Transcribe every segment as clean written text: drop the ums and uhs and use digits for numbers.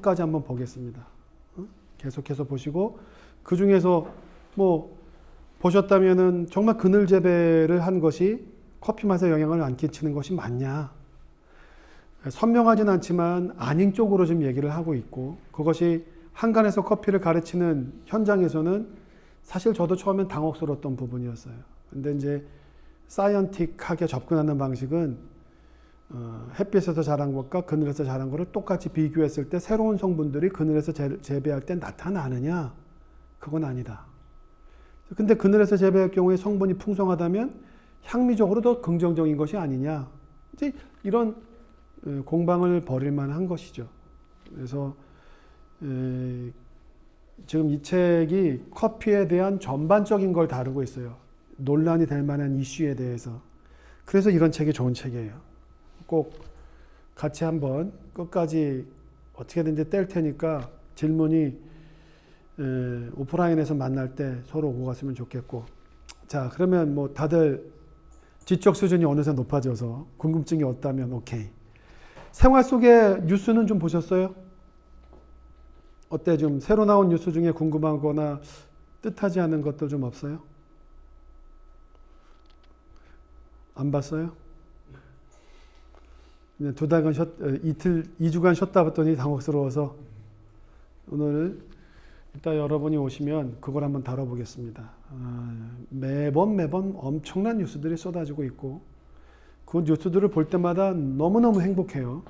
까지 한번 보겠습니다. 계속해서 보시고 그 중에서 뭐 보셨다면은 정말 그늘 재배를 한 것이 커피 맛에 영향을 안 끼치는 것이 맞냐? 선명하진 않지만 아닌 쪽으로 지금 얘기를 하고 있고, 그것이 한간에서 커피를 가르치는 현장에서는 사실 저도 처음엔 당혹스러웠던 부분이었어요. 근데 이제 사이언틱하게 접근하는 방식은 햇빛에서 자란 것과 그늘에서 자란 것을 똑같이 비교했을 때 새로운 성분들이 그늘에서 재배할 때 나타나느냐? 그건 아니다. 근데 그늘에서 재배할 경우에 성분이 풍성하다면 향미적으로 더 긍정적인 것이 아니냐? 이제 이런 공방을 벌일 만한 것이죠. 그래서 지금 이 책이 커피에 대한 전반적인 걸 다루고 있어요. 논란이 될 만한 이슈에 대해서. 그래서 이런 책이 좋은 책이에요. 꼭 같이 한번 끝까지 어떻게든지 뗄 테니까 질문이 오프라인에서 만날 때 서로 오고 갔으면 좋겠고. 자, 그러면 뭐 다들 지적 수준이 어느새 높아져서 궁금증이 없다면 오케이. 생활 속의 뉴스는 좀 보셨어요? 어때? 좀 새로 나온 뉴스 중에 궁금한 거나 뜻하지 않은 것들 좀 없어요? 안 봤어요? 2달간 이틀, 2주간 쉬었다 봤더니 당혹스러워서 오늘 이따 여러분이 오시면 그걸 한번 다뤄보겠습니다. 매번 엄청난 뉴스들이 쏟아지고 있고 그 뉴스들을 볼 때마다 너무너무 행복해요.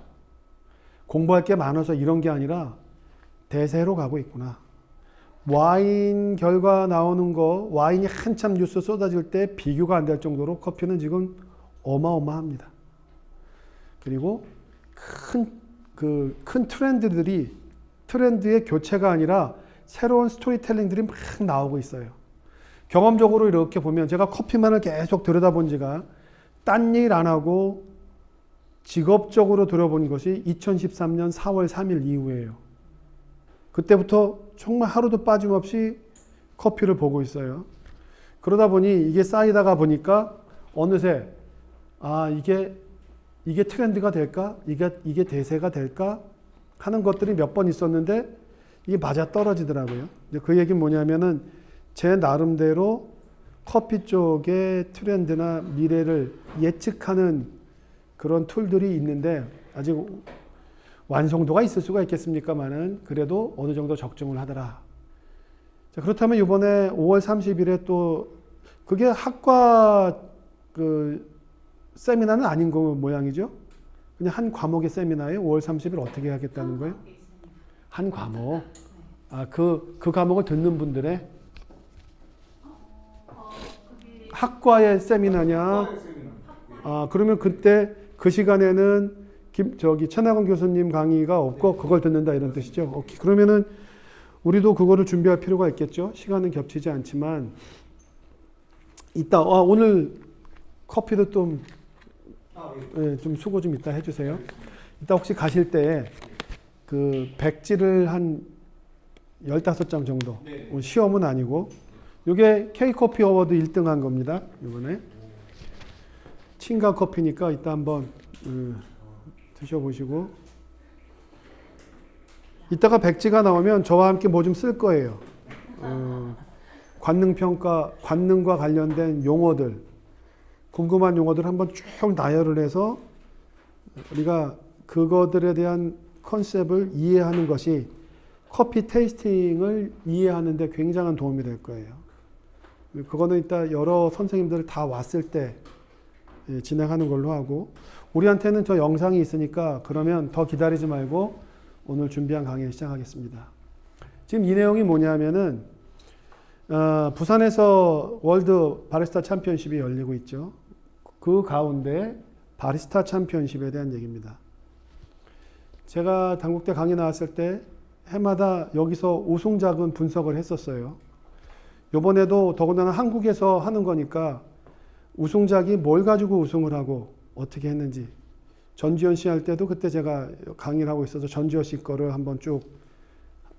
공부할 게 많아서 이런 게 아니라 대세로 가고 있구나. 와인 결과 나오는 거, 와인이 한참 뉴스 쏟아질 때 비교가 안 될 정도로 커피는 지금 어마어마합니다. 그리고 큰 트렌드의 교체가 아니라 새로운 스토리텔링들이 막 나오고 있어요. 경험적으로 이렇게 보면 제가 커피만을 계속 들여다본 지가 딴 일 안 하고 직업적으로 들여본 것이 2013년 4월 3일 이후예요. 그때부터 정말 하루도 빠짐없이 커피를 보고 있어요. 그러다 보니 이게 쌓이다가 보니까 어느새 이게 트렌드가 될까? 이게 대세가 될까? 하는 것들이 몇 번 있었는데 이게 맞아 떨어지더라고요. 그 얘기는 뭐냐면은 제 나름대로 커피 쪽의 트렌드나 미래를 예측하는 그런 툴들이 있는데 아직 완성도가 있을 수가 있겠습니까만은 그래도 어느 정도 적중을 하더라. 자, 그렇다면 이번에 5월 30일에 또 그게 학과 세미나는 아닌 거 모양이죠? 그냥 한 과목의 세미나에 5월 30일 어떻게 하겠다는 거예요? 한 과목. 그 과목을 듣는 분들의 학과의 세미나냐? 그러면 그때 그 시간에는 천하건 교수님 강의가 없고 그걸 듣는다 이런 뜻이죠. 오케이. 그러면은 우리도 그거를 준비할 필요가 있겠죠. 시간은 겹치지 않지만 이따 오늘 커피도 좀 수고 좀 이따 해주세요. 이따 혹시 가실 때 그 백지를 한 15장 정도. 시험은 아니고 이게 K커피 어워드 1등 한 겁니다. 이번에 친가 커피니까 이따 한번 드셔보시고 이따가 백지가 나오면 저와 함께 뭐 좀 쓸 거예요. 관능평가, 관능과 관련된 용어들, 궁금한 용어들 한번 쭉 나열을 해서 우리가 그거들에 대한 컨셉을 이해하는 것이 커피 테이스팅을 이해하는 데 굉장한 도움이 될 거예요. 그거는 이따 여러 선생님들 다 왔을 때 진행하는 걸로 하고 우리한테는 저 영상이 있으니까 그러면 더 기다리지 말고 오늘 준비한 강의를 시작하겠습니다. 지금 이 내용이 뭐냐면은 부산에서 월드 바리스타 챔피언십이 열리고 있죠. 그 가운데 바리스타 챔피언십에 대한 얘기입니다. 제가 단국대 강의 나왔을 때 해마다 여기서 우승작은 분석을 했었어요. 이번에도 더군다나 한국에서 하는 거니까 우승작이 뭘 가지고 우승을 하고 어떻게 했는지 전지현 씨 할 때도 그때 제가 강의를 하고 있어서 전지현 씨 거를 한번 쭉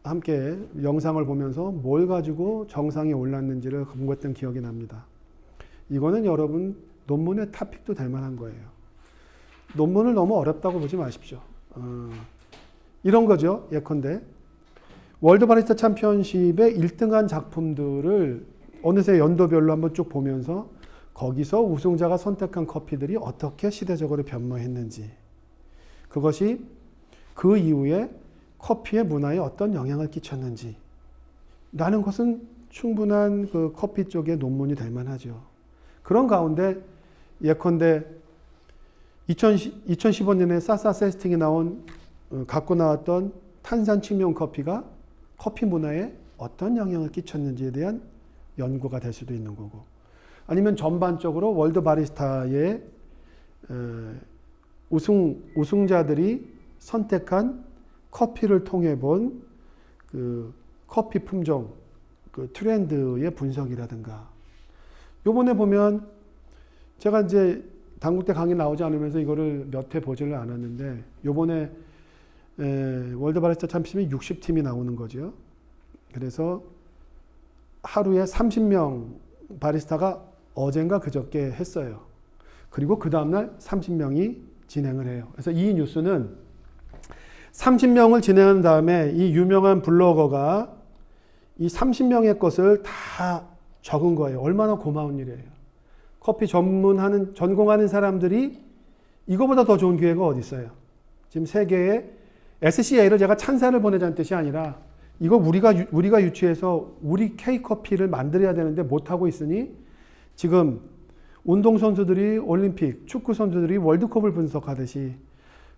함께 영상을 보면서 뭘 가지고 정상에 올랐는지를 공부했던 기억이 납니다. 이거는 여러분 논문의 토픽도 될 만한 거예요. 논문을 너무 어렵다고 보지 마십시오. 이런 거죠. 예컨대 월드 바리스타 챔피언십의 1등한 작품들을 어느새 연도별로 한번 쭉 보면서 거기서 우승자가 선택한 커피들이 어떻게 시대적으로 변모했는지, 그것이 그 이후에 커피의 문화에 어떤 영향을 끼쳤는지 라는 것은 충분한 그 커피 쪽의 논문이 될 만하죠. 그런 가운데 예컨대 2015년에 사사 세스팅이 갖고 나왔던 탄산 칙명 커피가 커피 문화에 어떤 영향을 끼쳤는지에 대한 연구가 될 수도 있는 거고, 아니면 전반적으로 월드 바리스타의 우승자들이 선택한 커피를 통해 본 그 커피 품종, 그 트렌드의 분석이라든가. 요번에 보면 제가 이제 당국대 강의 나오지 않으면서 이거를 몇 회 보지를 않았는데, 요번에 월드 바리스타 챔피언십이 60팀이 나오는 거죠. 그래서 하루에 30명 바리스타가 어젠가 그저께 했어요. 그리고 그 다음날 30명이 진행을 해요. 그래서 이 뉴스는 30명을 진행한 다음에 이 유명한 블로거가 이 30명의 것을 다 적은 거예요. 얼마나 고마운 일이에요. 커피 전공하는 사람들이 이거보다 더 좋은 기회가 어디 있어요. 지금 세계에 SCA를 제가 찬사를 보내자는 뜻이 아니라, 이거 우리가 유치해서 우리 K커피를 만들어야 되는데 못하고 있으니, 지금 운동선수들이 올림픽, 축구선수들이 월드컵을 분석하듯이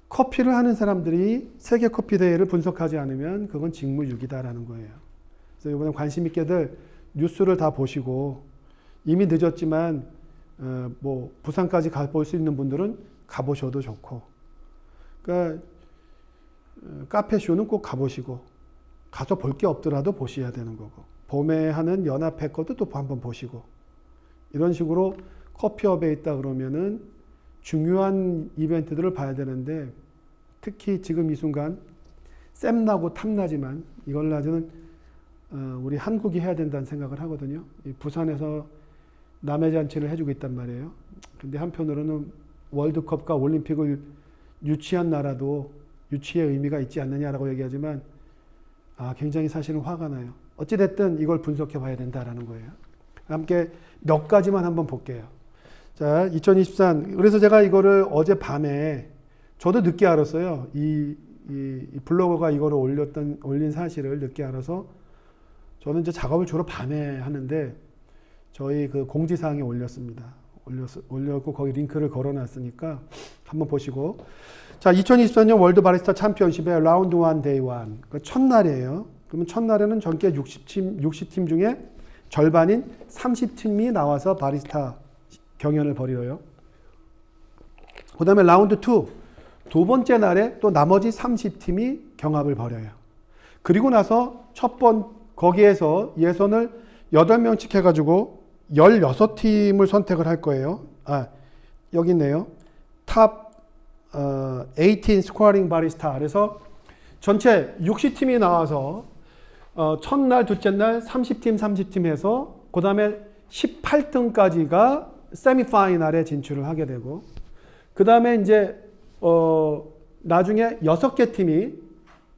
커피를 하는 사람들이 세계 커피 대회를 분석하지 않으면 그건 직무유기다라는 거예요. 그래서 이번에 관심 있게들 뉴스를 다 보시고, 이미 늦었지만 뭐 부산까지 가볼 수 있는 분들은 가보셔도 좋고, 그러니까 카페쇼는 꼭 가보시고, 가서 볼 게 없더라도 보셔야 되는 거고, 봄에 하는 연합회 것도 또 한번 보시고, 이런 식으로 커피업에 있다 그러면은 중요한 이벤트들을 봐야 되는데, 특히 지금 이 순간 쌤나고 탐나지만 이걸 나중에 우리 한국이 해야 된다는 생각을 하거든요. 부산에서 남해 잔치를 해주고 있단 말이에요. 근데 한편으로는 월드컵과 올림픽을 유치한 나라도 유치의 의미가 있지 않느냐라고 얘기하지만, 굉장히 사실은 화가 나요. 어찌됐든 이걸 분석해 봐야 된다라는 거예요. 함께 몇 가지만 한번 볼게요. 자, 2023. 그래서 제가 이거를 어젯밤에, 저도 늦게 알았어요. 이 블로거가 이거를 올린 사실을 늦게 알아서, 저는 이제 작업을 주로 밤에 하는데, 저희 그 공지사항에 올렸습니다. 올렸고, 거기 링크를 걸어 놨으니까 한번 보시고. 자, 2024년 월드 바리스타 챔피언십의 라운드 1 데이 1. 그 첫날이에요. 그러면 첫날에는 전체 60팀 중에 절반인 30팀이 나와서 바리스타 경연을 벌여요. 그 다음에 라운드 2. 두 번째 날에 또 나머지 30팀이 경합을 벌여요. 그리고 나서 거기에서 예선을 8명씩 해가지고 16팀을 선택을 할 거예요. 여기 있네요. 탑 18 스코어링 바리스타. 그래서 전체 60팀이 나와서 첫날, 둘째 날 30팀 해서 그 다음에 18등까지가 세미파이널에 진출을 하게 되고, 그 다음에 이제 나중에 6개 팀이,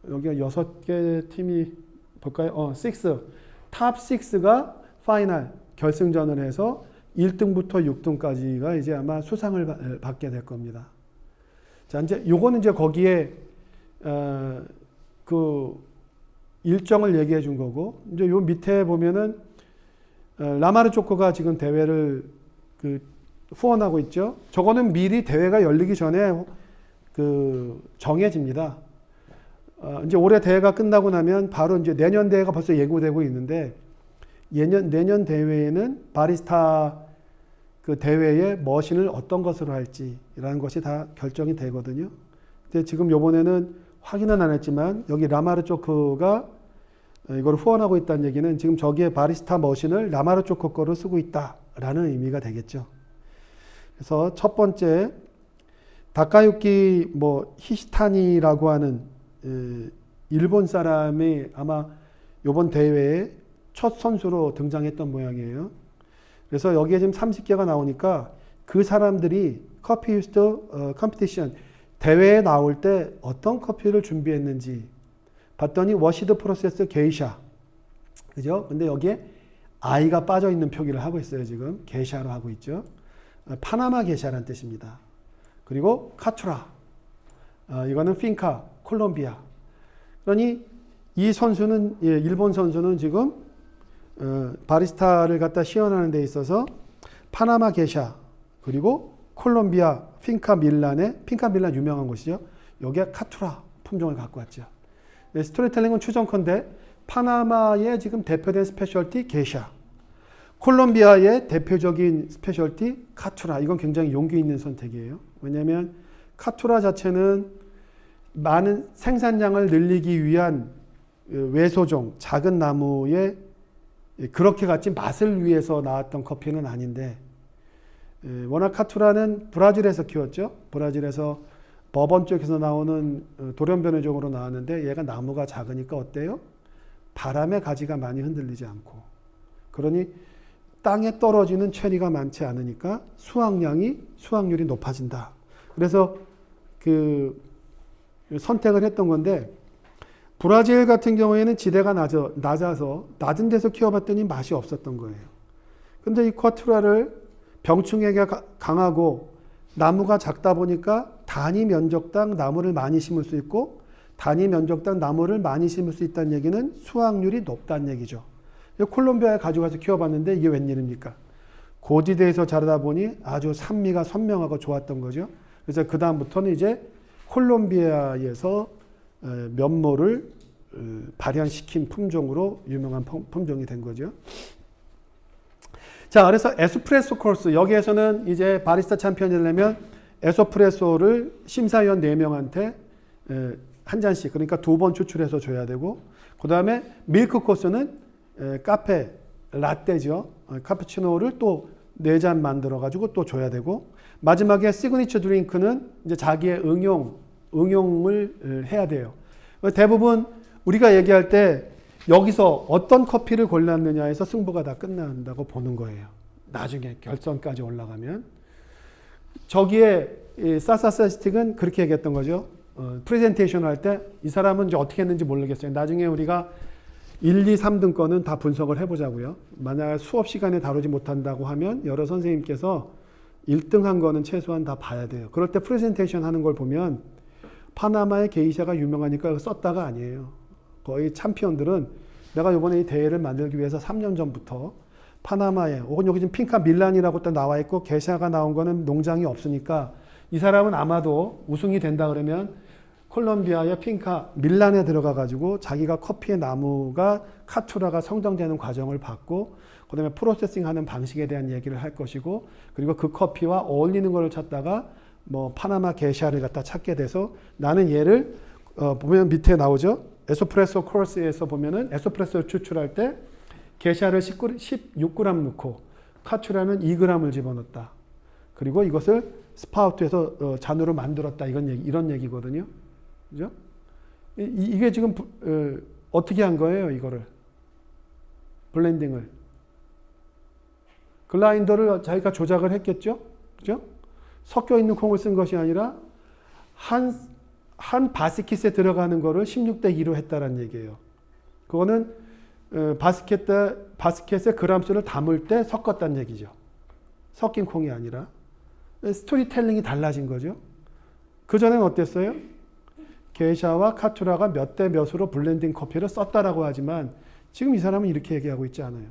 여기가 6개 팀이 볼까요? 6. 탑 6가 파이널 결승전을 해서 1등부터 6등까지가 이제 아마 수상을 받게 될 겁니다. 자, 이제 요거는 이제 거기에 그 일정을 얘기해 준 거고, 이제 요 밑에 보면은 라마르 조코가 지금 대회를 후원하고 있죠. 저거는 미리 대회가 열리기 전에 정해집니다. 이제 올해 대회가 끝나고 나면 바로 이제 내년 대회가 벌써 예고되고 있는데, 내년 대회에는 바리스타 그 대회의 머신을 어떤 것으로 할지라는 것이 다 결정이 되거든요. 근데 지금 요번에는 확인은 안 했지만, 여기 라마르 조코가 이걸 후원하고 있다는 얘기는 지금 저기에 바리스타 머신을 라마르 조코 거로 쓰고 있다라는 의미가 되겠죠. 그래서 첫 번째, 다카유키 히시타니라고 하는 일본 사람이 아마 이번 대회에 첫 선수로 등장했던 모양이에요. 그래서 여기에 지금 30개가 나오니까 그 사람들이 커피 유스트 컴피티션 대회에 나올 때 어떤 커피를 준비했는지 봤더니 워시드 프로세스 게이샤. 그죠? 근데 여기에 I가 빠져 있는 표기를 하고 있어요, 지금. 게샤로 하고 있죠. 파나마 게샤라는 뜻입니다. 그리고 카투라. 이거는 핑카, 콜롬비아. 그러니 이 선수는, 예, 일본 선수는 지금 바리스타를 갖다 시연하는 데 있어서 파나마 게샤, 그리고 콜롬비아 핑카 밀란 유명한 곳이죠. 여기에 카투라 품종을 갖고 왔죠. 네, 스토리텔링은 추정컨대 파나마의 지금 대표된 스페셜티 게샤, 콜롬비아의 대표적인 스페셜티 카투라. 이건 굉장히 용기 있는 선택이에요. 왜냐하면 카투라 자체는 많은 생산량을 늘리기 위한 외소종, 작은 나무에 그렇게 같이 맛을 위해서 나왔던 커피는 아닌데, 워낙 카투라는 브라질에서 키웠죠. 브라질에서 버번 쪽에서 나오는 돌연변이종으로 나왔는데 얘가 나무가 작으니까 어때요? 바람의 가지가 많이 흔들리지 않고, 그러니 땅에 떨어지는 체리가 많지 않으니까 수확률이 높아진다. 그래서 그 선택을 했던 건데, 브라질 같은 경우에는 지대가 낮아서 낮은 데서 키워봤더니 맛이 없었던 거예요. 근데 이 카투라를 병충해가 강하고 나무가 작다 보니까 단위 면적당 나무를 많이 심을 수 있고, 단위 면적당 나무를 많이 심을 수 있다는 얘기는 수확률이 높다는 얘기죠. 콜롬비아에 가져가서 키워봤는데 이게 웬일입니까? 고지대에서 자라다 보니 아주 산미가 선명하고 좋았던 거죠. 그래서 그 다음부터는 이제 콜롬비아에서 면모를 발현시킨 품종으로 유명한 품종이 된 거죠. 자, 그래서 에스프레소 코스, 여기에서는 이제 바리스타 챔피언이 되려면 에스프레소를 심사위원 4명한테 한 잔씩, 그러니까 2번 추출해서 줘야 되고, 그 다음에 밀크 코스는 카페, 라떼죠. 카푸치노를 또 4잔 만들어가지고 또 줘야 되고, 마지막에 시그니처 드링크는 이제 자기의 응용을 해야 돼요. 대부분 우리가 얘기할 때 여기서 어떤 커피를 골랐느냐에서 승부가 다 끝난다고 보는 거예요. 나중에 결선까지 올라가면. 저기에 사사세스틱은 그렇게 얘기했던 거죠. 프레젠테이션 할 때 이 사람은 이제 어떻게 했는지 모르겠어요. 나중에 우리가 1, 2, 3등 거는 다 분석을 해보자고요. 만약 수업 시간에 다루지 못한다고 하면 여러 선생님께서 1등 한 거는 최소한 다 봐야 돼요. 그럴 때 프레젠테이션 하는 걸 보면 파나마의 게이샤가 유명하니까 썼다가 아니에요. 거의 챔피언들은 내가 이번에 이 대회를 만들기 위해서 3년 전부터 파나마에, 혹은 여기 지금 핑카 밀란이라고 또 나와 있고 게샤가 나온 거는 농장이 없으니까 이 사람은 아마도 우승이 된다 그러면 콜롬비아의 핑카 밀란에 들어가 가지고 자기가 커피의 나무가 카투라가 성장되는 과정을 봤고, 그 다음에 프로세싱 하는 방식에 대한 얘기를 할 것이고, 그리고 그 커피와 어울리는 걸 찾다가 뭐 파나마 게샤를 갖다 찾게 돼서 나는 얘를 보면 밑에 나오죠. 에스프레소 코스에서 보면은 에스프레소를 추출할 때 게샤를 16g 넣고 카투라는 2g을 집어넣었다. 그리고 이것을 스파우트에서 잔으로 만들었다. 이런 얘기거든요. 그죠? 이게 지금 어떻게 한 거예요, 이거를? 블렌딩을. 글라인더를 자기가 조작을 했겠죠? 그죠? 섞여 있는 콩을 쓴 것이 아니라 한 바스켓에 들어가는 거를 16대 2로 했다는 얘기예요. 그거는 바스켓에 그람수를 담을 때 섞었다는 얘기죠. 섞인 콩이 아니라. 스토리텔링이 달라진 거죠. 그전에는 어땠어요? 게샤와 카투라가 몇 대 몇으로 블렌딩 커피를 썼다라고 하지만 지금 이 사람은 이렇게 얘기하고 있지 않아요.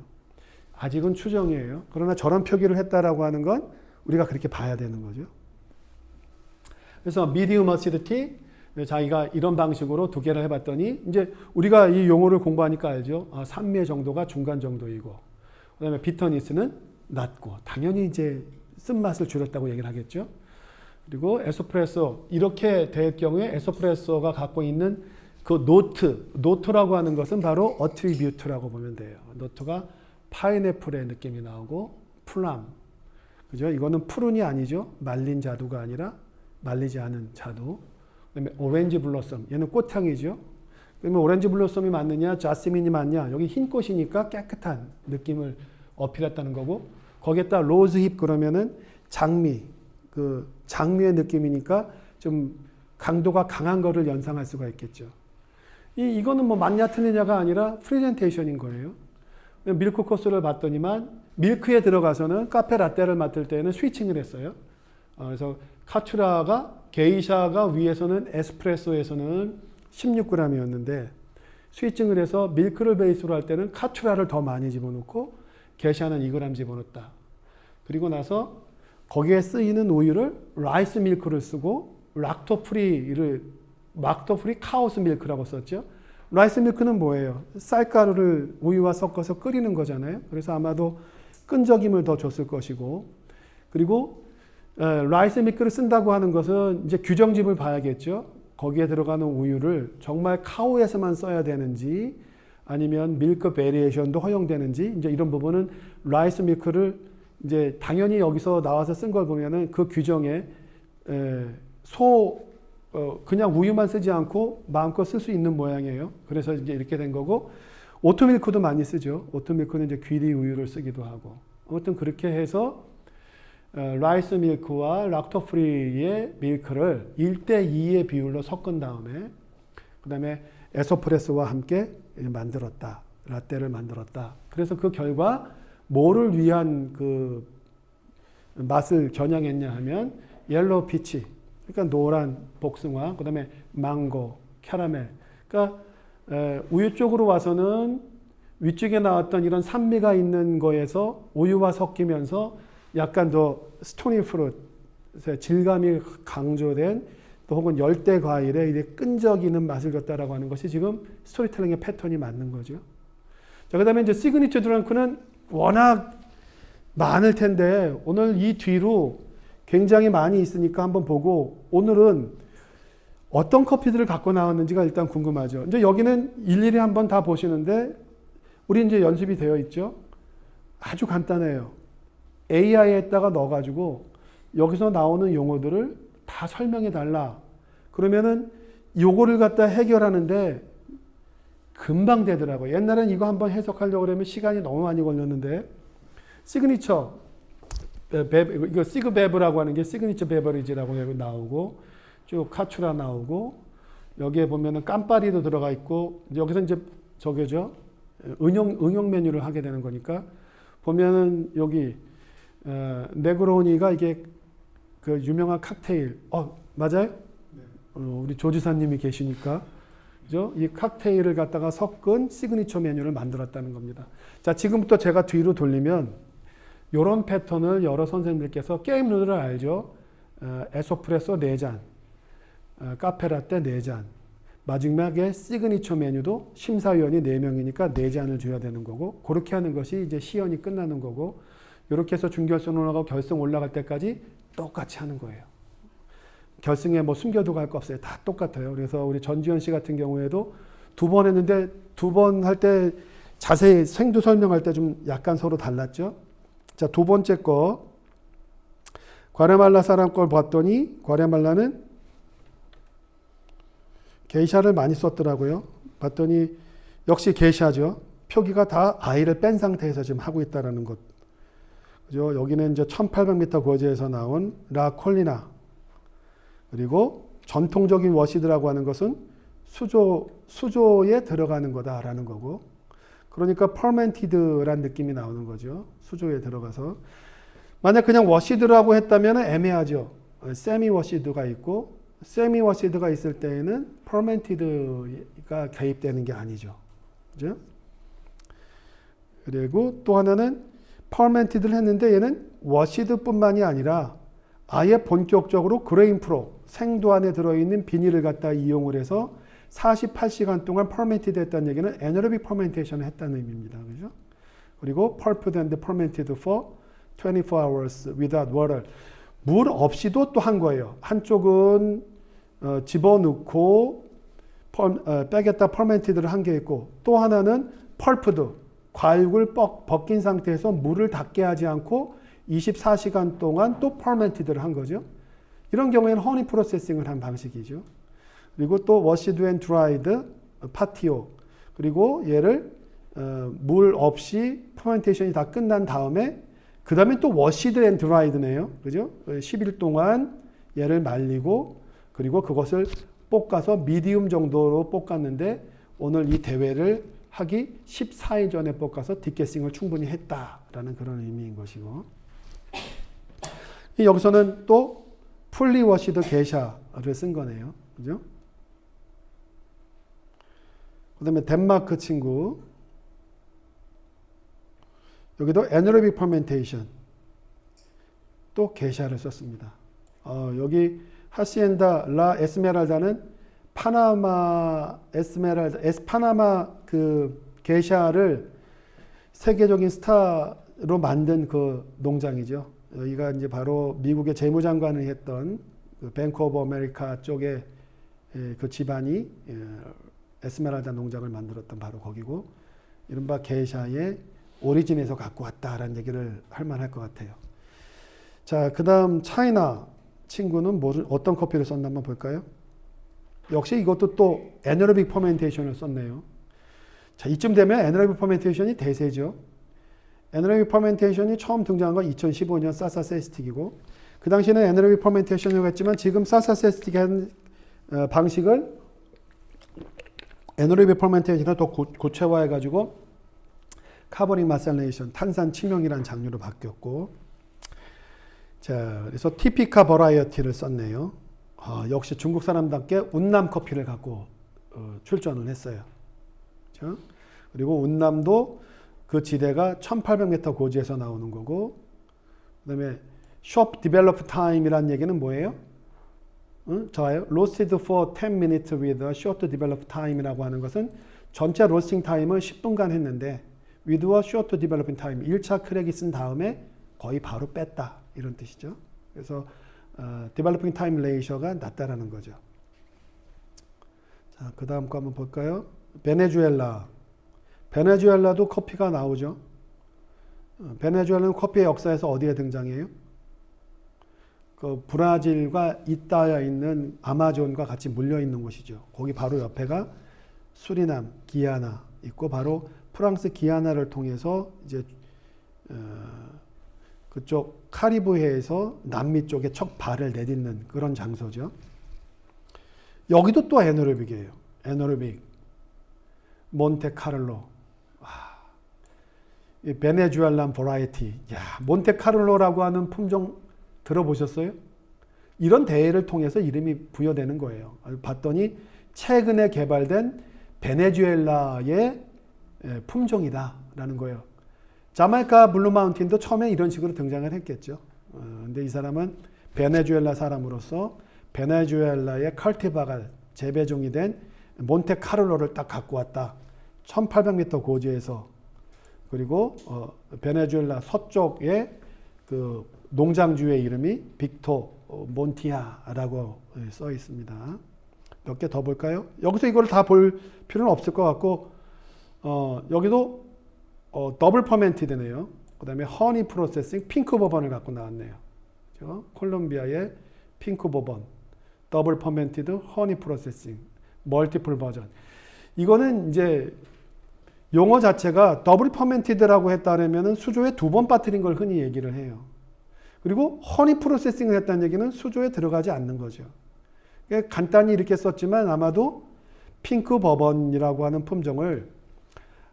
아직은 추정이에요. 그러나 저런 표기를 했다라고 하는 건 우리가 그렇게 봐야 되는 거죠. 그래서 medium acidity, 자기가 이런 방식으로 2개를 해봤더니 이제 우리가 이 용어를 공부하니까 알죠. 산미의 정도가 중간 정도이고, 그 다음에 비터니스는 낮고, 당연히 이제 쓴맛을 줄였다고 얘기를 하겠죠. 그리고 에스프레소, 이렇게 될 경우에 에스프레소가 갖고 있는 그 노트라고 하는 것은 바로 어트리뷰트라고 보면 돼요. 노트가 파인애플의 느낌이 나오고, 플람, 그죠? 이거는 푸른이 아니죠. 말린 자두가 아니라 말리지 않은 자두. 그다음에 오렌지 블러썸, 얘는 꽃향이죠. 그러면 오렌지 블러썸이 맞느냐, 자스민이 맞냐? 여기 흰 꽃이니까 깨끗한 느낌을 어필했다는 거고, 거기에다 로즈힙 그러면은 장미, 그 장미의 느낌이니까 좀 강도가 강한 거를 연상할 수가 있겠죠. 이거는 뭐 맞냐 틀리냐가 아니라 프레젠테이션인 거예요. 밀크 코스를 봤더니만 밀크에 들어가서는 카페 라떼를 맡을 때는 스위칭을 했어요. 그래서 카츄라가 게이샤가 위에서는 에스프레소에서는 16g이었는데 스위칭을 해서 밀크를 베이스로 할 때는 카츄라를 더 많이 집어넣고 게이샤는 2g 집어넣었다. 그리고 나서 거기에 쓰이는 우유를 라이스 밀크를 쓰고 락토 프리 카오스 밀크라고 썼죠. 라이스 밀크는 뭐예요? 쌀가루를 우유와 섞어서 끓이는 거잖아요. 그래서 아마도 끈적임을 더 줬을 것이고, 그리고 라이스 밀크를 쓴다고 하는 것은 이제 규정집을 봐야겠죠. 거기에 들어가는 우유를 정말 카오에서만 써야 되는지 아니면 밀크 베리에이션도 허용되는지 이제 이런 부분은 라이스 밀크를 이제 당연히 여기서 나와서 쓴 걸 보면은 그 규정에 그냥 우유만 쓰지 않고 마음껏 쓸 수 있는 모양이에요. 그래서 이제 이렇게 된 거고, 오트밀크도 많이 쓰죠. 오트밀크는 이제 귀리 우유를 쓰기도 하고. 아무튼 그렇게 해서 라이스 밀크와 락토 프리의 밀크를 1대2의 비율로 섞은 다음에 그 다음에 에스프레소와 함께 만들었다. 라떼를 만들었다. 그래서 그 결과 뭐를 위한 그 맛을 겨냥했냐 하면 옐로우 피치, 그러니까 노란 복숭아, 그 다음에 망고, 캐러멜. 그러니까 우유 쪽으로 와서는 위쪽에 나왔던 이런 산미가 있는 거에서 우유와 섞이면서 약간 더 스토니 프루트, 질감이 강조된 또 혹은 열대 과일에 이제 끈적이는 맛을 줬다라고 하는 것이 지금 스토리텔링의 패턴이 맞는 거죠. 자, 그 다음에 이제 시그니처 드렁크는 워낙 많을 텐데 오늘 이 뒤로 굉장히 많이 있으니까 한번 보고, 오늘은 어떤 커피들을 갖고 나왔는지가 일단 궁금하죠. 이제 여기는 일일이 한번 다 보시는데 우리 이제 연습이 되어 있죠. 아주 간단해요. AI에다가 넣어가지고 여기서 나오는 용어들을 다 설명해 달라. 그러면은 요거를 갖다 해결하는데 금방 되더라고요. 옛날엔 이거 한번 해석하려고 그러면 시간이 너무 많이 걸렸는데, 시그니처 이거 시그베브라고 하는 게 시그니처 베버리지라고 나오고, 쭉 카츄라 나오고, 여기에 보면은 깜파리도 들어가 있고, 여기서 이제 저게죠. 응용 메뉴를 하게 되는 거니까 보면은 여기 네그로니가 이게 그 유명한 칵테일. 맞아요? 네. 우리 조지사님이 계시니까. 그죠? 이 칵테일을 갖다가 섞은 시그니처 메뉴를 만들었다는 겁니다. 자, 지금부터 제가 뒤로 돌리면 이런 패턴을 여러 선생님들께서 게임 룰을 알죠? 에스프레소 4잔, 카페라떼 4잔, 마지막에 시그니처 메뉴도 심사위원이 4명이니까 4잔을 줘야 되는 거고, 그렇게 하는 것이 이제 시연이 끝나는 거고, 이렇게 해서 준결승 올라가고 결승 올라갈 때까지 똑같이 하는 거예요. 결승에 뭐 숨겨두고 할 거 없어요. 다 똑같아요. 그래서 우리 전지현 씨 같은 경우에도 2번 했는데 2번 할 때 자세히 생두 설명할 때 좀 약간 서로 달랐죠. 자, 2번째 거. 과레말라 사람 걸 봤더니 과레말라는 게이샤를 많이 썼더라고요. 봤더니 역시 게이샤죠. 표기가 다 아이를 뺀 상태에서 지금 하고 있다는 것. 그죠? 여기는 이제 1800m 고지에서 나온 라콜리나. 그리고 전통적인 워시드라고 하는 것은 수조에 들어가는 거다라는 거고. 그러니까 퍼멘티드란 느낌이 나오는 거죠. 수조에 들어가서. 만약 그냥 워시드라고 했다면 애매하죠. 세미 워시드가 있고, 세미 워시드가 있을 때에는 퍼멘티드가 개입되는 게 아니죠. 그죠? 그리고 또 하나는 퍼멘티드를 했는데 얘는 워시드뿐만이 아니라 아예 본격적으로 그레인 프로, 생두 안에 들어있는 비닐을 갖다 이용을 해서 48시간 동안 퍼멘티드 했다는 얘기는 에너로빅 퍼멘테이션을 했다는 의미입니다. 그죠? 그리고 pulped and fermented for 24 hours without water. 물 없이도 또 한 거예요. 한쪽은 집어넣고 빼겠다 퍼멘티드를 한 게 있고, 또 하나는 펄프드, 과육을 벗긴 상태에서 물을 닿게 하지 않고 24시간 동안 또 퍼멘티드를 한 거죠. 이런 경우에는 허니 프로세싱을 한 방식이죠. 그리고 또 washed and dried 파티오. 그리고 얘를 물 없이 퍼멘테이션이 다 끝난 다음에 그 다음에 또 washed and dried네요. 그죠? 10일 동안 얘를 말리고 그리고 그것을 볶아서 미디움 정도로 볶았는데 오늘 이 대회를 하기 14일 전에 볶아서 뒷게싱을 충분히 했다라는 그런 의미인 것이고, 여기서는 또 풀리 워시드 게샤를 쓴 거네요. 그죠? 그 다음에 덴마크 친구. 여기도 에너로빅 퍼멘테이션. 또 게샤를 썼습니다. 여기 하시엔다 라 에스메랄다는 파나마 파나마 그 게샤를 세계적인 스타로 만든 그 농장이죠. 여기가 이제 바로 미국의 재무장관을 했던 그 뱅크 오브 아메리카 쪽에 그 집안이 에스메랄다 농장을 만들었던 바로 거기고, 이른바 게샤의 오리진에서 갖고 왔다라는 얘기를 할 만할 것 같아요. 자, 그 다음 차이나 친구는 어떤 커피를 썼나 한번 볼까요? 역시 이것도 또 에너로빅 퍼멘테이션을 썼네요. 자, 이쯤 되면 에너로빅 퍼멘테이션이 대세죠. 에너로빅 퍼멘테이션이 처음 등장한 건 2015년 사사세스틱이고, 그 당시에는 에너로빅 퍼멘테이션이라고 했지만 지금 사사세스틱의 한 방식을 에너로빅 퍼멘테이션을 더 구체화해가지고 카보닉 마셀레이션, 탄산 침용이라는 장르로 바뀌었고, 자, 그래서 티피카 버라이어티를 썼네요. 역시 중국 사람답게 운남 커피를 갖고 출전을 했어요. 그렇죠? 그리고 운남도 그 지대가 1800m 고지에서 나오는 거고, 그 다음에 shop develop time이라는 얘기는 뭐예요? 좋아요. roasted for 10 minutes with a short develop time이라고 하는 것은 전체 로스팅 타임은 10분간 했는데 with a short developing time, 1차 크랙이 쓴 다음에 거의 바로 뺐다, 이런 뜻이죠. 그래서 developing time ratio가 낮다라는 거죠. 자, 그 다음 거 한번 볼까요? 베네수엘라. 베네수엘라도 커피가 나오죠. 베네수엘라는 커피의 역사에서 어디에 등장해요? 그 브라질과 잇따여 있는 아마존과 같이 물려 있는 곳이죠. 거기 바로 옆에가 수리남, 기아나 있고, 바로 프랑스 기아나를 통해서 이제 그쪽 카리브해에서 남미 쪽에 첫 발을 내딛는 그런 장소죠. 여기도 또 에너로빅이에요. 에너로빅. 몬테카를로. 베네수엘란 버라이티. 야, 몬테카를로라고 하는 품종 들어보셨어요? 이런 대회를 통해서 이름이 부여되는 거예요. 봤더니 최근에 개발된 베네수엘라의 품종이다라는 거예요. 자메이카 블루마운틴도 처음에 이런 식으로 등장을 했겠죠. 근데 이 사람은 베네수엘라 사람으로서 베네수엘라의 칼티바가 재배종이 된 몬테카를로를 딱 갖고 왔다. 1800m 고지에서. 그리고 베네수엘라 서쪽에 그 농장주의 이름이 빅토 몬티아라고 써 있습니다. 몇 개 더 볼까요? 여기서 이걸 다 볼 필요는 없을 것 같고, 여기도 더블 퍼멘티드네요. 그 다음에 허니 프로세싱 핑크 버번을 갖고 나왔네요. 그렇죠? 콜롬비아의 핑크 버번, 더블 퍼멘티드 허니 프로세싱, 멀티플 버전. 이거는 이제 용어 자체가 더블 퍼멘티드라고 했다면 수조에 2번 빠뜨린 걸 흔히 얘기를 해요. 그리고 허니 프로세싱을 했다는 얘기는 수조에 들어가지 않는 거죠. 간단히 이렇게 썼지만 아마도 핑크 버번이라고 하는 품종을,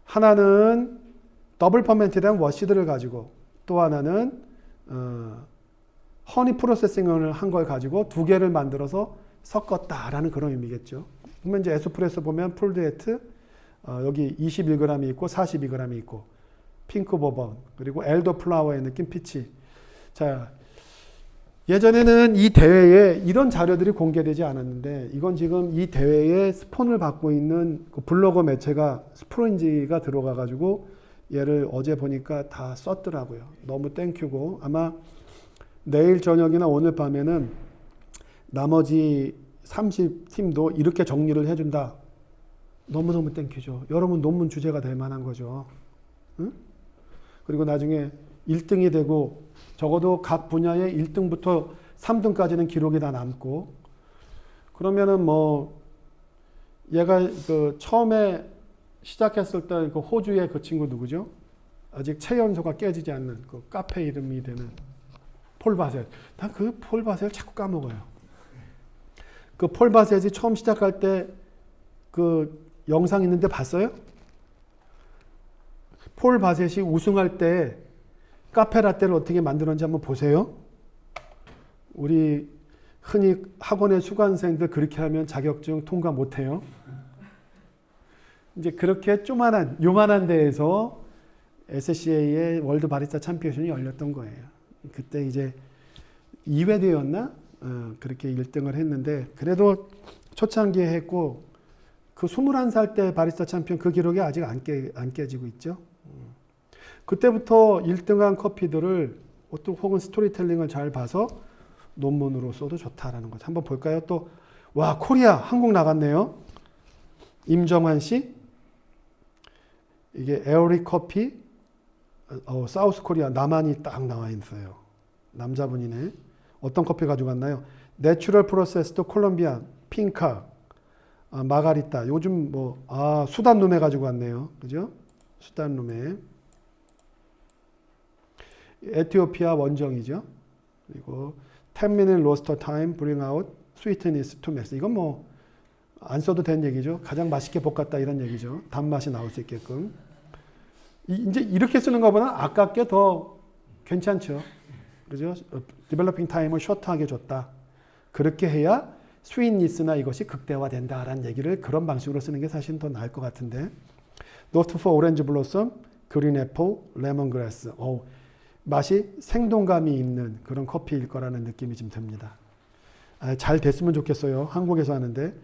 하나는 더블 퍼멘티드한 워시드를 가지고 또 하나는 허니 프로세싱을 한 걸 가지고 두 개를 만들어서 섞었다라는 그런 의미겠죠. 그러면 이제 에스프레소 보면 풀드에트 여기 21g이 있고 42g이 있고, 핑크 버번, 그리고 엘더 플라워의 느낌 피치. 자, 예전에는 이 대회에 이런 자료들이 공개되지 않았는데, 이건 지금 이 대회에 스폰을 받고 있는 그 블로거 매체가 스프린지가 들어가 가지고 얘를 어제 보니까 다 썼더라고요. 너무 땡큐고, 아마 내일 저녁이나 오늘 밤에는 나머지 30팀도 이렇게 정리를 해준다. 너무너무 땡큐죠. 여러분 논문 주제가 될 만한 거죠. 응? 그리고 나중에 1등이 되고, 적어도 각 분야의 1등부터 3등까지는 기록이 다 남고, 그러면은 뭐 얘가 그 처음에 시작했을 때 그 호주의 그 친구 누구죠? 아직 체연소가 깨지지 않는 그 카페 이름이 되는 폴 바셀. 난 그 폴 바셀 자꾸 까먹어요. 그 폴 바셋이 처음 시작할 때 그 영상 있는데 봤어요? 폴 바셋이 우승할 때 카페라떼를 어떻게 만들었는지 한번 보세요. 우리 흔히 학원의 수강생들 그렇게 하면 자격증 통과 못해요. 이제 그렇게 요만한 데에서 SCA의 월드 바리스타 챔피언십이 열렸던 거예요. 그때 이제 2회대였나? 그렇게 1등을 했는데, 그래도 초창기에 했고, 그 21살 때 바리스타 챔피언 그 기록이 아직 안 깨지고 있죠. 그때부터 1등한 커피들을 혹은 스토리텔링을 잘 봐서 논문으로 써도 좋다라는 거죠. 한번 볼까요? 또, 와, 코리아, 한국 나갔네요. 임정환 씨. 이게 에어리 커피, 사우스 코리아, 남한이 딱 나와 있어요. 남자분이네. 어떤 커피 가져갔나요? 내추럴 프로세스도 콜롬비아, 핑카, 마가리타. 요즘 수단 룸에 가지고 왔네요. 그죠? 수단 룸에. 에티오피아 원정이죠. 그리고 10-minute roaster time, bring out sweetness to max. 이건 안 써도 된 얘기죠. 가장 맛있게 볶았다 이런 얘기죠. 단맛이 나올 수 있게끔. 이제 이렇게 쓰는 것보다 아깝게 더 괜찮죠. 그죠? 디벨로핑 타임을 셔트하게 줬다. 그렇게 해야 스윗니스나 이것이 극대화된다라는 얘기를 그런 방식으로 쓰는 게 사실 더 나을 것 같은데. 노트 포 오렌지 블로썸, 그린 애플, 레몬그라스. 맛이 생동감이 있는 그런 커피일 거라는 느낌이 좀 듭니다. 잘 됐으면 좋겠어요. 한국에서 하는데.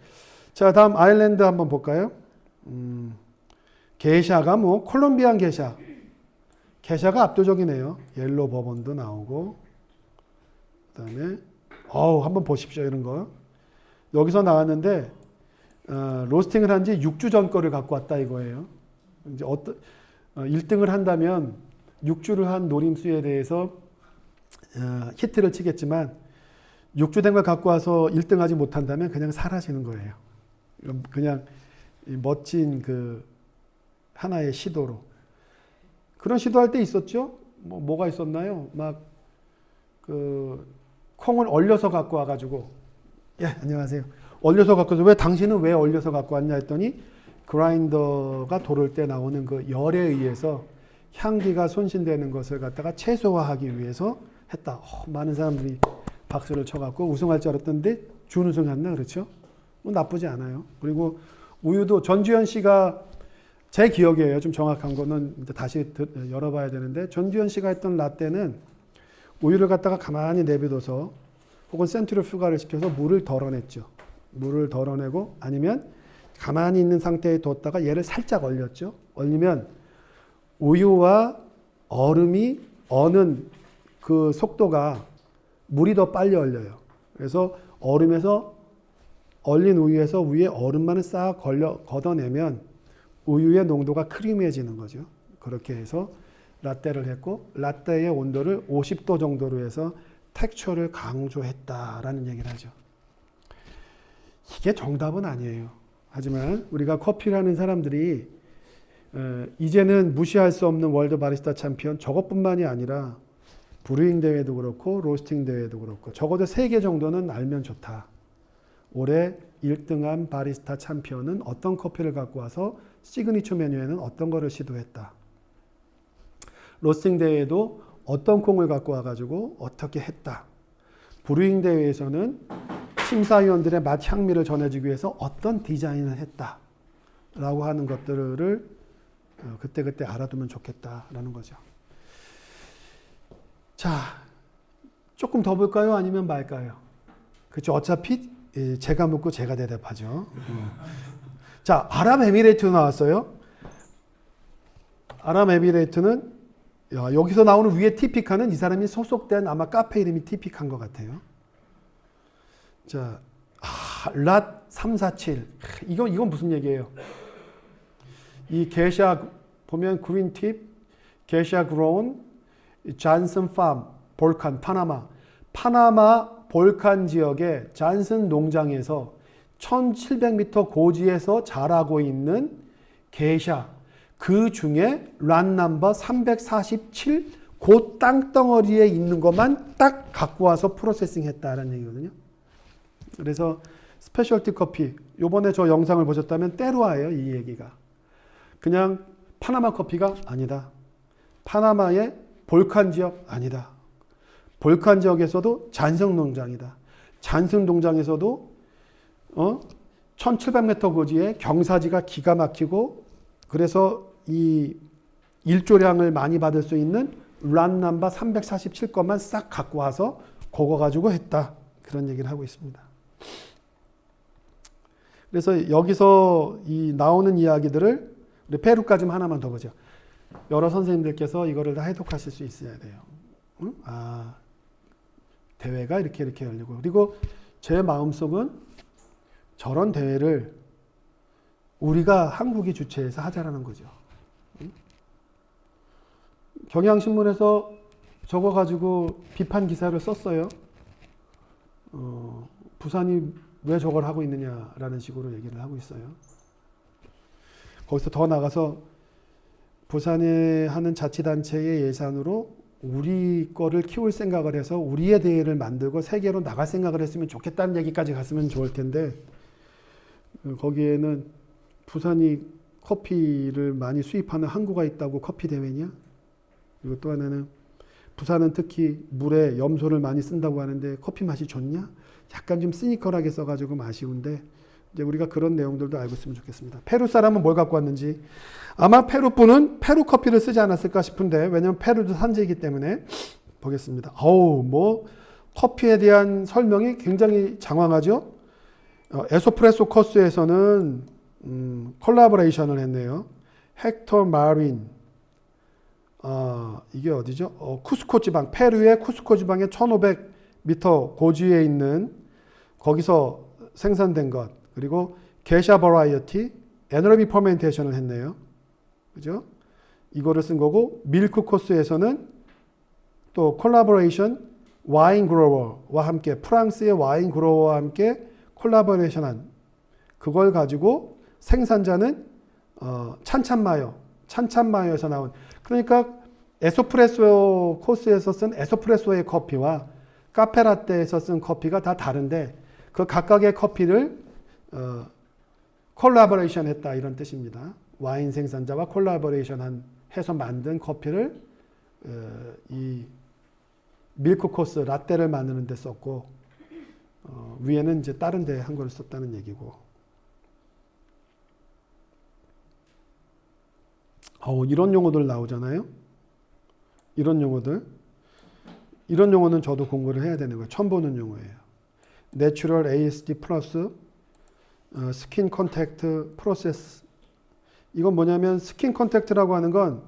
자, 다음 아일랜드 한번 볼까요? 게샤가 콜롬비안 게샤. 게샤가 압도적이네요. 옐로우 버번도 나오고. 그 다음에, 한번 보십시오. 이런 거. 여기서 나왔는데, 로스팅을 한 지 6주 전 거를 갖고 왔다 이거예요. 이제 1등을 한다면 6주를 한 노림수에 대해서 히트를 치겠지만, 6주 된 걸 갖고 와서 1등 하지 못한다면 그냥 사라지는 거예요. 그냥 멋진 하나의 시도로. 그런 시도할 때 있었죠? 뭐가 있었나요? 콩을 얼려서 갖고 와가지고, 안녕하세요. 얼려서 갖고 와서, 당신은 왜 얼려서 갖고 왔냐 했더니, 그라인더가 돌을 때 나오는 그 열에 의해서 향기가 손실되는 것을 갖다가 최소화하기 위해서 했다. 많은 사람들이 박수를 쳐갖고 우승할 줄 알았던데 준우승했나? 그렇죠? 나쁘지 않아요. 그리고 우유도 전주현 씨가 제 기억이에요. 좀 정확한 거는 다시 열어봐야 되는데, 전주현 씨가 했던 라떼는 우유를 갖다가 가만히 내비둬서 혹은 센트리퓨가를 시켜서 물을 덜어냈죠. 물을 덜어내고 아니면 가만히 있는 상태에 뒀다가 얘를 살짝 얼렸죠. 얼리면 우유와 얼음이 어는 그 속도가 물이 더 빨리 얼려요. 그래서 얼음에서 얼린 우유에서 위에 얼음만을 싹 걷어내면 우유의 농도가 크리미해지는 거죠. 그렇게 해서 라떼를 했고, 라떼의 온도를 50도 정도로 해서 텍스처를 강조했다라는 얘기를 하죠. 이게 정답은 아니에요. 하지만 우리가 커피를 하는 사람들이 이제는 무시할 수 없는 월드 바리스타 챔피언, 저것뿐만이 아니라 브루잉 대회도 그렇고 로스팅 대회도 그렇고 적어도 3개 정도는 알면 좋다. 올해 1등한 바리스타 챔피언은 어떤 커피를 갖고 와서 시그니처 메뉴에는 어떤 거를 시도했다. 로스팅 대회도 어떤 콩을 갖고 와가지고 어떻게 했다. 브루잉 대회에서는 심사위원들의 맛 향미를 전해주기 위해서 어떤 디자인을 했다. 라고 하는 것들을 그때그때 알아두면 좋겠다라는 거죠. 자, 조금 더 볼까요? 아니면 말까요? 그렇죠. 어차피 제가 묻고 제가 대답하죠. 자, 아랍에미레이트 나왔어요. 아랍에미레이트는 여기서 나오는 위에 티피카는 이 사람이 소속된 아마 카페 이름이 티피카인 것 같아요. 자, 랏 347. 이건 무슨 얘기예요? 이 게샤 보면 그린팁, 게샤 그로운, 잔슨 팜, 볼칸, 파나마 볼칸 지역의 잔슨 농장에서 1700m 고지에서 자라고 있는 게샤, 그 중에 란 넘버 347 그 땅덩어리에 있는 것만 딱 갖고 와서 프로세싱 했다라는 얘기거든요. 그래서 스페셜티 커피, 요번에 저 영상을 보셨다면 때로와예요, 이 얘기가. 그냥 파나마 커피가 아니다. 파나마의 볼칸 지역 아니다. 볼칸 지역에서도 잔성 농장이다. 잔성 농장에서도 1700m 고지에 경사지가 기가 막히고, 그래서 이 일조량을 많이 받을 수 있는 란 넘버 347건만 싹 갖고 와서 그거 가지고 했다. 그런 얘기를 하고 있습니다. 그래서 여기서 이 나오는 이야기들을 우리 페루까지만 하나만 더 보죠. 여러 선생님들께서 이거를 다 해독하실 수 있어야 돼요. 응? 아, 대회가 이렇게 열리고, 그리고 제 마음속은 저런 대회를 우리가 한국이 주최해서 하자라는 거죠. 응? 경향신문에서 저거 가지고 비판 기사를 썼어요. 부산이 왜 저걸 하고 있느냐라는 식으로 얘기를 하고 있어요. 거기서 더 나가서 부산에 하는 자치단체의 예산으로 우리 거를 키울 생각을 해서 우리의 대회를 만들고 세계로 나갈 생각을 했으면 좋겠다는 얘기까지 갔으면 좋을 텐데, 거기에는 부산이 커피를 많이 수입하는 항구가 있다고 커피 대회냐? 그리고 또 하나는 부산은 특히 물에 염소를 많이 쓴다고 하는데 커피 맛이 좋냐? 약간 좀 시니컬하게 써가지고 아쉬운데, 이제 우리가 그런 내용들도 알고 있으면 좋겠습니다. 페루 사람은 뭘 갖고 왔는지. 아마 페루 분은 페루 커피를 쓰지 않았을까 싶은데, 왜냐면 페루도 산지이기 때문에. 보겠습니다. 뭐 커피에 대한 설명이 굉장히 장황하죠. 에소프레소 코스에서는 콜라보레이션을 했네요. 헥터 마린, 이게 어디죠? 쿠스코 지방, 페루의 쿠스코 지방의 1500m 고지에 있는, 거기서 생산된 것, 그리고 게샤 버라이어티, 에너비 퍼멘테이션을 했네요. 그죠? 이거를 쓴 거고, 밀크 코스에서는 또 콜라보레이션 와인 그로워와 함께, 프랑스의 와인 그로워와 함께 콜라보레이션한, 그걸 가지고 생산자는 찬찬마요에서 나온, 그러니까 에스프레소 코스에서 쓴 에스프레소의 커피와 카페라떼에서 쓴 커피가 다 다른데, 그 각각의 커피를 콜라보레이션 했다, 이런 뜻입니다. 와인 생산자와 콜라보레이션 해서 만든 커피를 이 밀크 코스 라떼를 만드는 데 썼고, 위에는 이제 다른 데 한 걸 썼다는 얘기고. 이런 용어들 나오잖아요. 이런 용어는 저도 공부를 해야 되는 거예요. 처음 보는 용어예요. 내추럴 ASD 플러스 스킨 컨택트 프로세스. 이건 뭐냐면, 스킨 컨택트라고 하는 건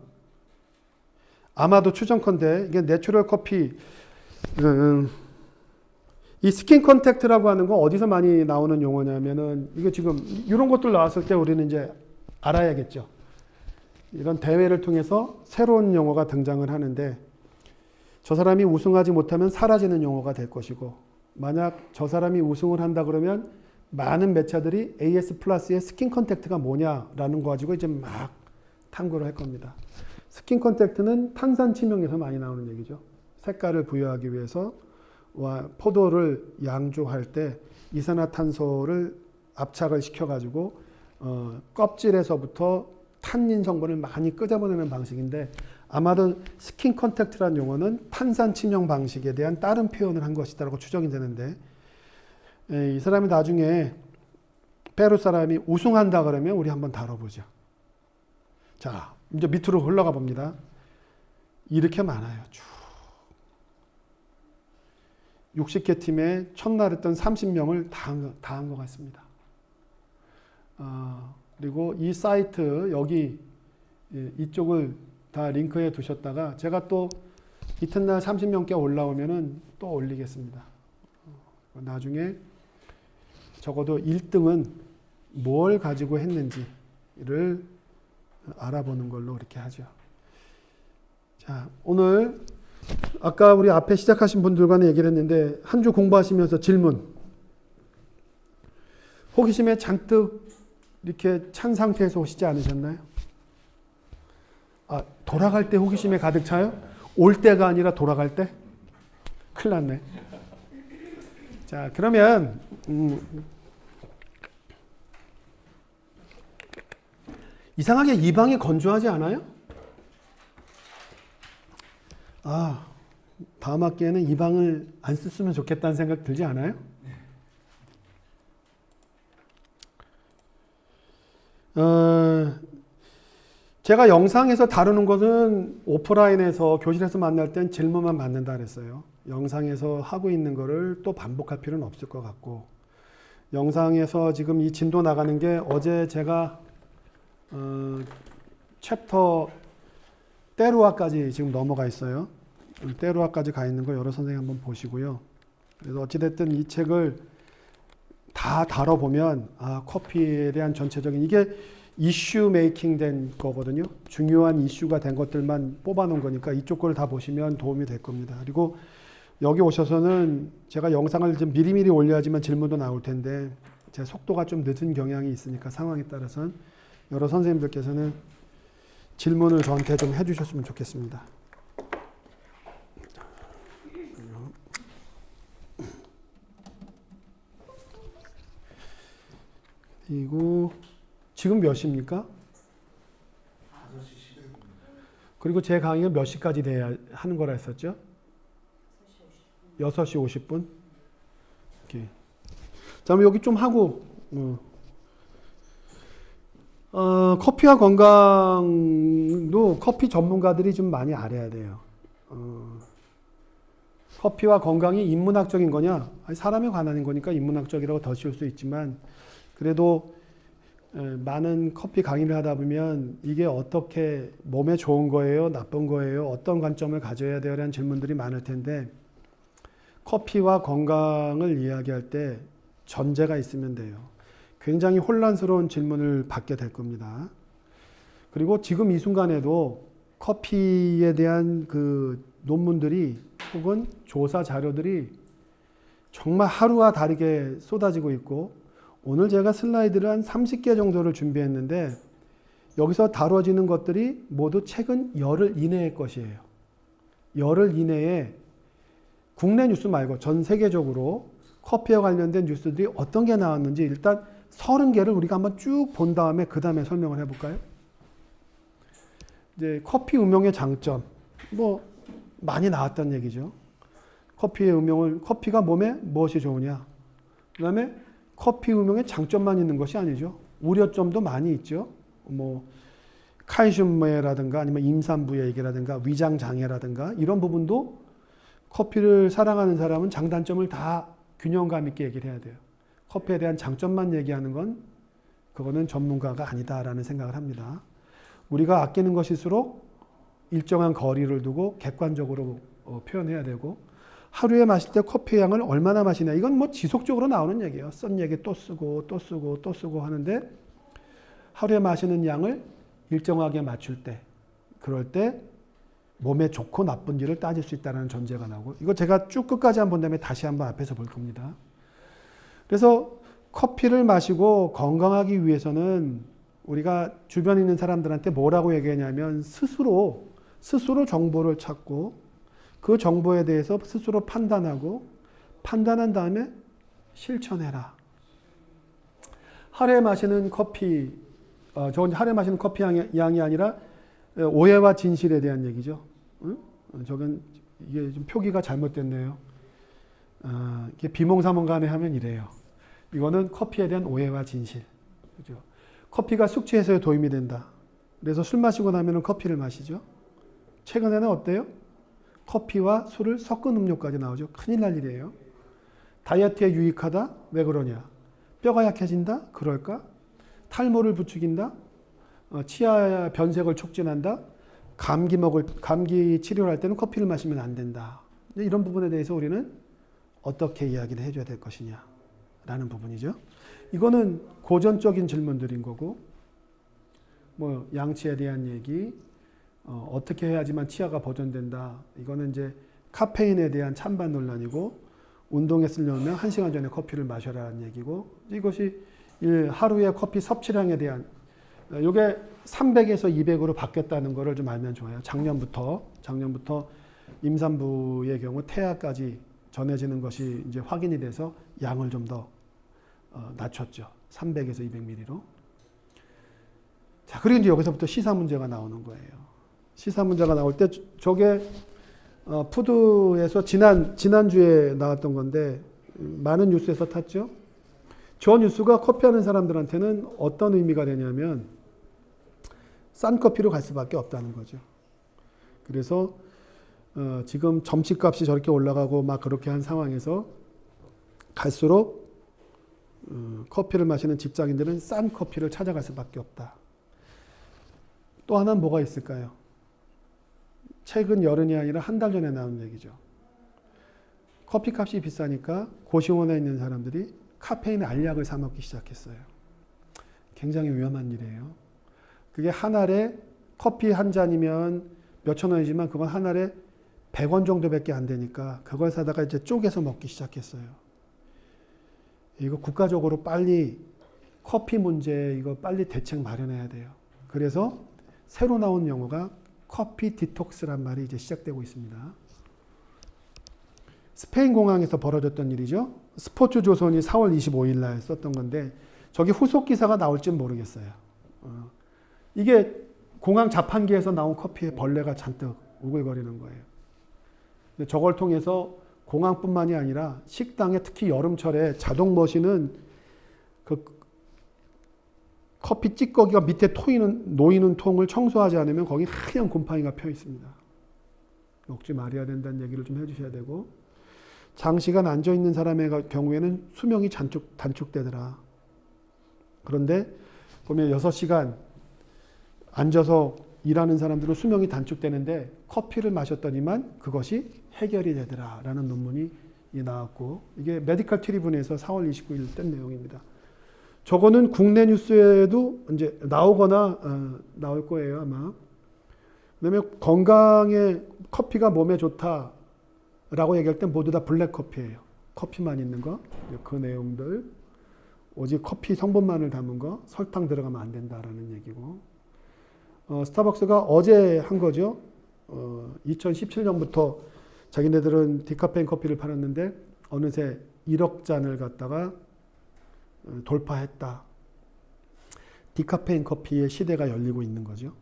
아마도 추정컨대 이게 내추럴 커피, 이 스킨 컨택트라고 하는 건 어디서 많이 나오는 용어냐면은, 이거 지금 이런 것들 나왔을 때 우리는 이제 알아야겠죠. 이런 대회를 통해서 새로운 용어가 등장을 하는데, 저 사람이 우승하지 못하면 사라지는 용어가 될 것이고, 만약 저 사람이 우승을 한다 그러면 많은 매체들이 AS 플러스의 스킨 컨택트가 뭐냐라는 거 가지고 이제 막 탐구를 할 겁니다. 스킨 컨택트는 탄산 치명에서 많이 나오는 얘기죠. 색깔을 부여하기 위해서 포도를 양조할 때 이산화탄소를 압착을 시켜가지고 껍질에서부터 탄닌 성분을 많이 끄집어내는 방식인데, 아마도 스킨 컨택트라는 용어는 탄산 침형 방식에 대한 다른 표현을 한 것이다라고 추정이 되는데, 이 사람이 나중에 페루 사람이 우승한다 그러면 우리 한번 다뤄보죠. 자, 이제 밑으로 흘러가 봅니다. 이렇게 많아요. 쭉 60개 팀에 첫날 했던 30명을 다 한 것 같습니다. 그리고 이 사이트 여기 이쪽을 다 링크해 두셨다가 제가 또 이튿날 30명께 올라오면은 또 올리겠습니다. 나중에 적어도 1등은 뭘 가지고 했는지를 알아보는 걸로 이렇게 하죠. 자, 오늘 아까 우리 앞에 시작하신 분들과는 얘기를 했는데, 한 주 공부하시면서 질문, 호기심에 잔뜩 이렇게 찬 상태에서 오시지 않으셨나요? 돌아갈 때 호기심에 가득 차요? 올 때가 아니라 돌아갈 때? 큰일 났네. 자, 그러면 이상하게 이 방이 건조하지 않아요? 아, 다음 학기에는 이 방을 안 썼으면 좋겠다는 생각 들지 않아요? 제가 영상에서 다루는 것은 오프라인에서 교실에서 만날 땐 질문만 받는다 그랬어요. 영상에서 하고 있는 거를 또 반복할 필요는 없을 것 같고, 영상에서 지금 이 진도 나가는 게 어제 제가 챕터 때루아까지 지금 넘어가 있어요. 때루아까지 가 있는 거 여러 선생님 한번 보시고요. 그래서 어찌됐든 이 책을 다 다뤄보면 커피에 대한 전체적인 이게 이슈 메이킹 된 거거든요. 중요한 이슈가 된 것들만 뽑아놓은 거니까 이쪽 걸 다 보시면 도움이 될 겁니다. 그리고 여기 오셔서는 제가 영상을 좀 미리미리 올려야지만 질문도 나올 텐데 제 속도가 좀 늦은 경향이 있으니까 상황에 따라서는 여러 선생님들께서는 질문을 저한테 좀 해주셨으면 좋겠습니다. 그리고 지금 몇 시입니까? 그리고 제 강의가 몇 시까지 돼야 하는 거라 했었죠? 6시 50분? 오케이. 자, 그럼 여기 좀 하고, 커피와 건강도 커피 전문가들이 좀 많이 알아야 돼요. 커피와 건강이 인문학적인 거냐? 아니, 사람에 관한 거니까 인문학적이라고 더 씌울 수 있지만, 그래도 많은 커피 강의를 하다 보면 이게 어떻게 몸에 좋은 거예요? 나쁜 거예요? 어떤 관점을 가져야 돼요? 라는 질문들이 많을 텐데 커피와 건강을 이야기할 때 전제가 있으면 돼요. 굉장히 혼란스러운 질문을 받게 될 겁니다. 그리고 지금 이 순간에도 커피에 대한 그 논문들이 혹은 조사 자료들이 정말 하루와 다르게 쏟아지고 있고 오늘 제가 슬라이드를 한 30개 정도를 준비했는데 여기서 다뤄지는 것들이 모두 최근 열흘 이내의 것이에요. 열흘 이내에 국내 뉴스 말고 전 세계적으로 커피와 관련된 뉴스들이 어떤 게 나왔는지 일단 30개를 우리가 한번 쭉 본 다음에 그 다음에 설명을 해볼까요? 이제 커피 음용의 장점 뭐 많이 나왔던 얘기죠. 커피의 음용을 커피가 몸에 무엇이 좋으냐. 그 다음에 커피 음용의 장점만 있는 것이 아니죠. 우려점도 많이 있죠. 뭐 칼슘매라든가 아니면 임산부의 얘기라든가 위장 장애라든가 이런 부분도 커피를 사랑하는 사람은 장단점을 다 균형감 있게 얘기를 해야 돼요. 커피에 대한 장점만 얘기하는 건 그거는 전문가가 아니다라는 생각을 합니다. 우리가 아끼는 것일수록 일정한 거리를 두고 객관적으로 표현해야 되고 하루에 마실 때 커피 양을 얼마나 마시냐. 이건 뭐 지속적으로 나오는 얘기예요. 쓴 얘기 또 쓰고 또 쓰고 또 쓰고 하는데 하루에 마시는 양을 일정하게 맞출 때 그럴 때 몸에 좋고 나쁜지를 따질 수 있다는 전제가 나오고 이거 제가 쭉 끝까지 한번 본 다음에 다시 한번 앞에서 볼 겁니다. 그래서 커피를 마시고 건강하기 위해서는 우리가 주변에 있는 사람들한테 뭐라고 얘기하냐면 스스로 정보를 찾고 그 정보에 대해서 스스로 판단하고 판단한 다음에 실천해라. 하루에 마시는 커피, 저건 하루에 마시는 커피 양이 아니라 오해와 진실에 대한 얘기죠. 응? 저건 이게 좀 표기가 잘못됐네요. 이게 비몽사몽간에 하면 이래요. 이거는 커피에 대한 오해와 진실. 그죠? 커피가 숙취 해소에 도움이 된다. 그래서 술 마시고 나면은 커피를 마시죠. 최근에는 어때요? 커피와 술을 섞은 음료까지 나오죠. 큰일 날 일이에요. 다이어트에 유익하다? 왜 그러냐? 뼈가 약해진다? 그럴까? 탈모를 부추긴다? 치아 변색을 촉진한다? 감기 치료를 할 때는 커피를 마시면 안 된다. 이런 부분에 대해서 우리는 어떻게 이야기를 해줘야 될 것이냐 라는 부분이죠. 이거는 고전적인 질문들인 거고 뭐 양치에 대한 얘기 어떻게 해야지만 치아가 보존된다. 이거는 이제 카페인에 대한 찬반 논란이고 운동에 쓰려면 1시간 전에 커피를 마셔라는 얘기고 이것이 하루에 커피 섭취량에 대한 이게 300에서 200으로 바뀌었다는 거를 좀 알면 좋아요. 작년부터 임산부의 경우 태아까지 전해지는 것이 이제 확인이 돼서 양을 좀 더 낮췄죠. 300에서 200ml로. 자, 그리고 이제 여기서부터 시사 문제가 나오는 거예요. 시사 문제가 나올 때 저게 푸드에서 지난주에 나왔던 건데 많은 뉴스에서 탔죠. 저 뉴스가 커피하는 사람들한테는 어떤 의미가 되냐면 싼 커피로 갈 수밖에 없다는 거죠. 그래서 지금 점심값이 저렇게 올라가고 막 그렇게 한 상황에서 갈수록 커피를 마시는 직장인들은 싼 커피를 찾아갈 수밖에 없다. 또 하나는 뭐가 있을까요? 최근 열흘이 아니라 한 달 전에 나온 얘기죠. 커피값이 비싸니까 고시원에 있는 사람들이 카페인 알약을 사 먹기 시작했어요. 굉장히 위험한 일이에요. 그게 한 알에 커피 한 잔이면 몇천 원이지만 그건 한 알에 100원 정도밖에 안 되니까 그걸 사다가 이제 쪼개서 먹기 시작했어요. 이거 국가적으로 빨리 커피 문제 이거 빨리 대책 마련해야 돼요. 그래서 새로 나온 용어가 커피 디톡스란 말이 이제 시작되고 있습니다. 스페인 공항에서 벌어졌던 일이죠. 스포츠 조선이 4월 25일 날 썼던 건데 저기 후속 기사가 나올지는 모르겠어요. 이게 공항 자판기에서 나온 커피에 벌레가 잔뜩 우글거리는 거예요. 저걸 통해서 공항뿐만이 아니라 식당에 특히 여름철에 자동 머신은 그 커피 찌꺼기가 밑에 놓이는 통을 청소하지 않으면 거기 하얀 곰팡이가 펴 있습니다. 먹지 말아야 된다는 얘기를 좀 해주셔야 되고, 장시간 앉아있는 사람의 경우에는 수명이 단축되더라. 그런데 보면 6시간 앉아서 일하는 사람들은 수명이 단축되는데 커피를 마셨더니만 그것이 해결이 되더라 라는 논문이 나왔고, 이게 메디컬 트리뷴에서 4월 29일 뜬 내용입니다. 저거는 국내 뉴스에도 이제 나오거나 나올 거예요, 아마. 왜냐면 건강에 커피가 몸에 좋다라고 얘기할 때 모두 다 블랙 커피예요. 커피만 있는 거, 그 내용들, 오직 커피 성분만을 담은 거, 설탕 들어가면 안 된다라는 얘기고. 스타벅스가 어제 한 거죠. 2017년부터 자기네들은 디카페인 커피를 팔았는데 어느새 1억 잔을 갖다가 돌파했다. 디카페인 커피의 시대가 열리고 있는 거죠.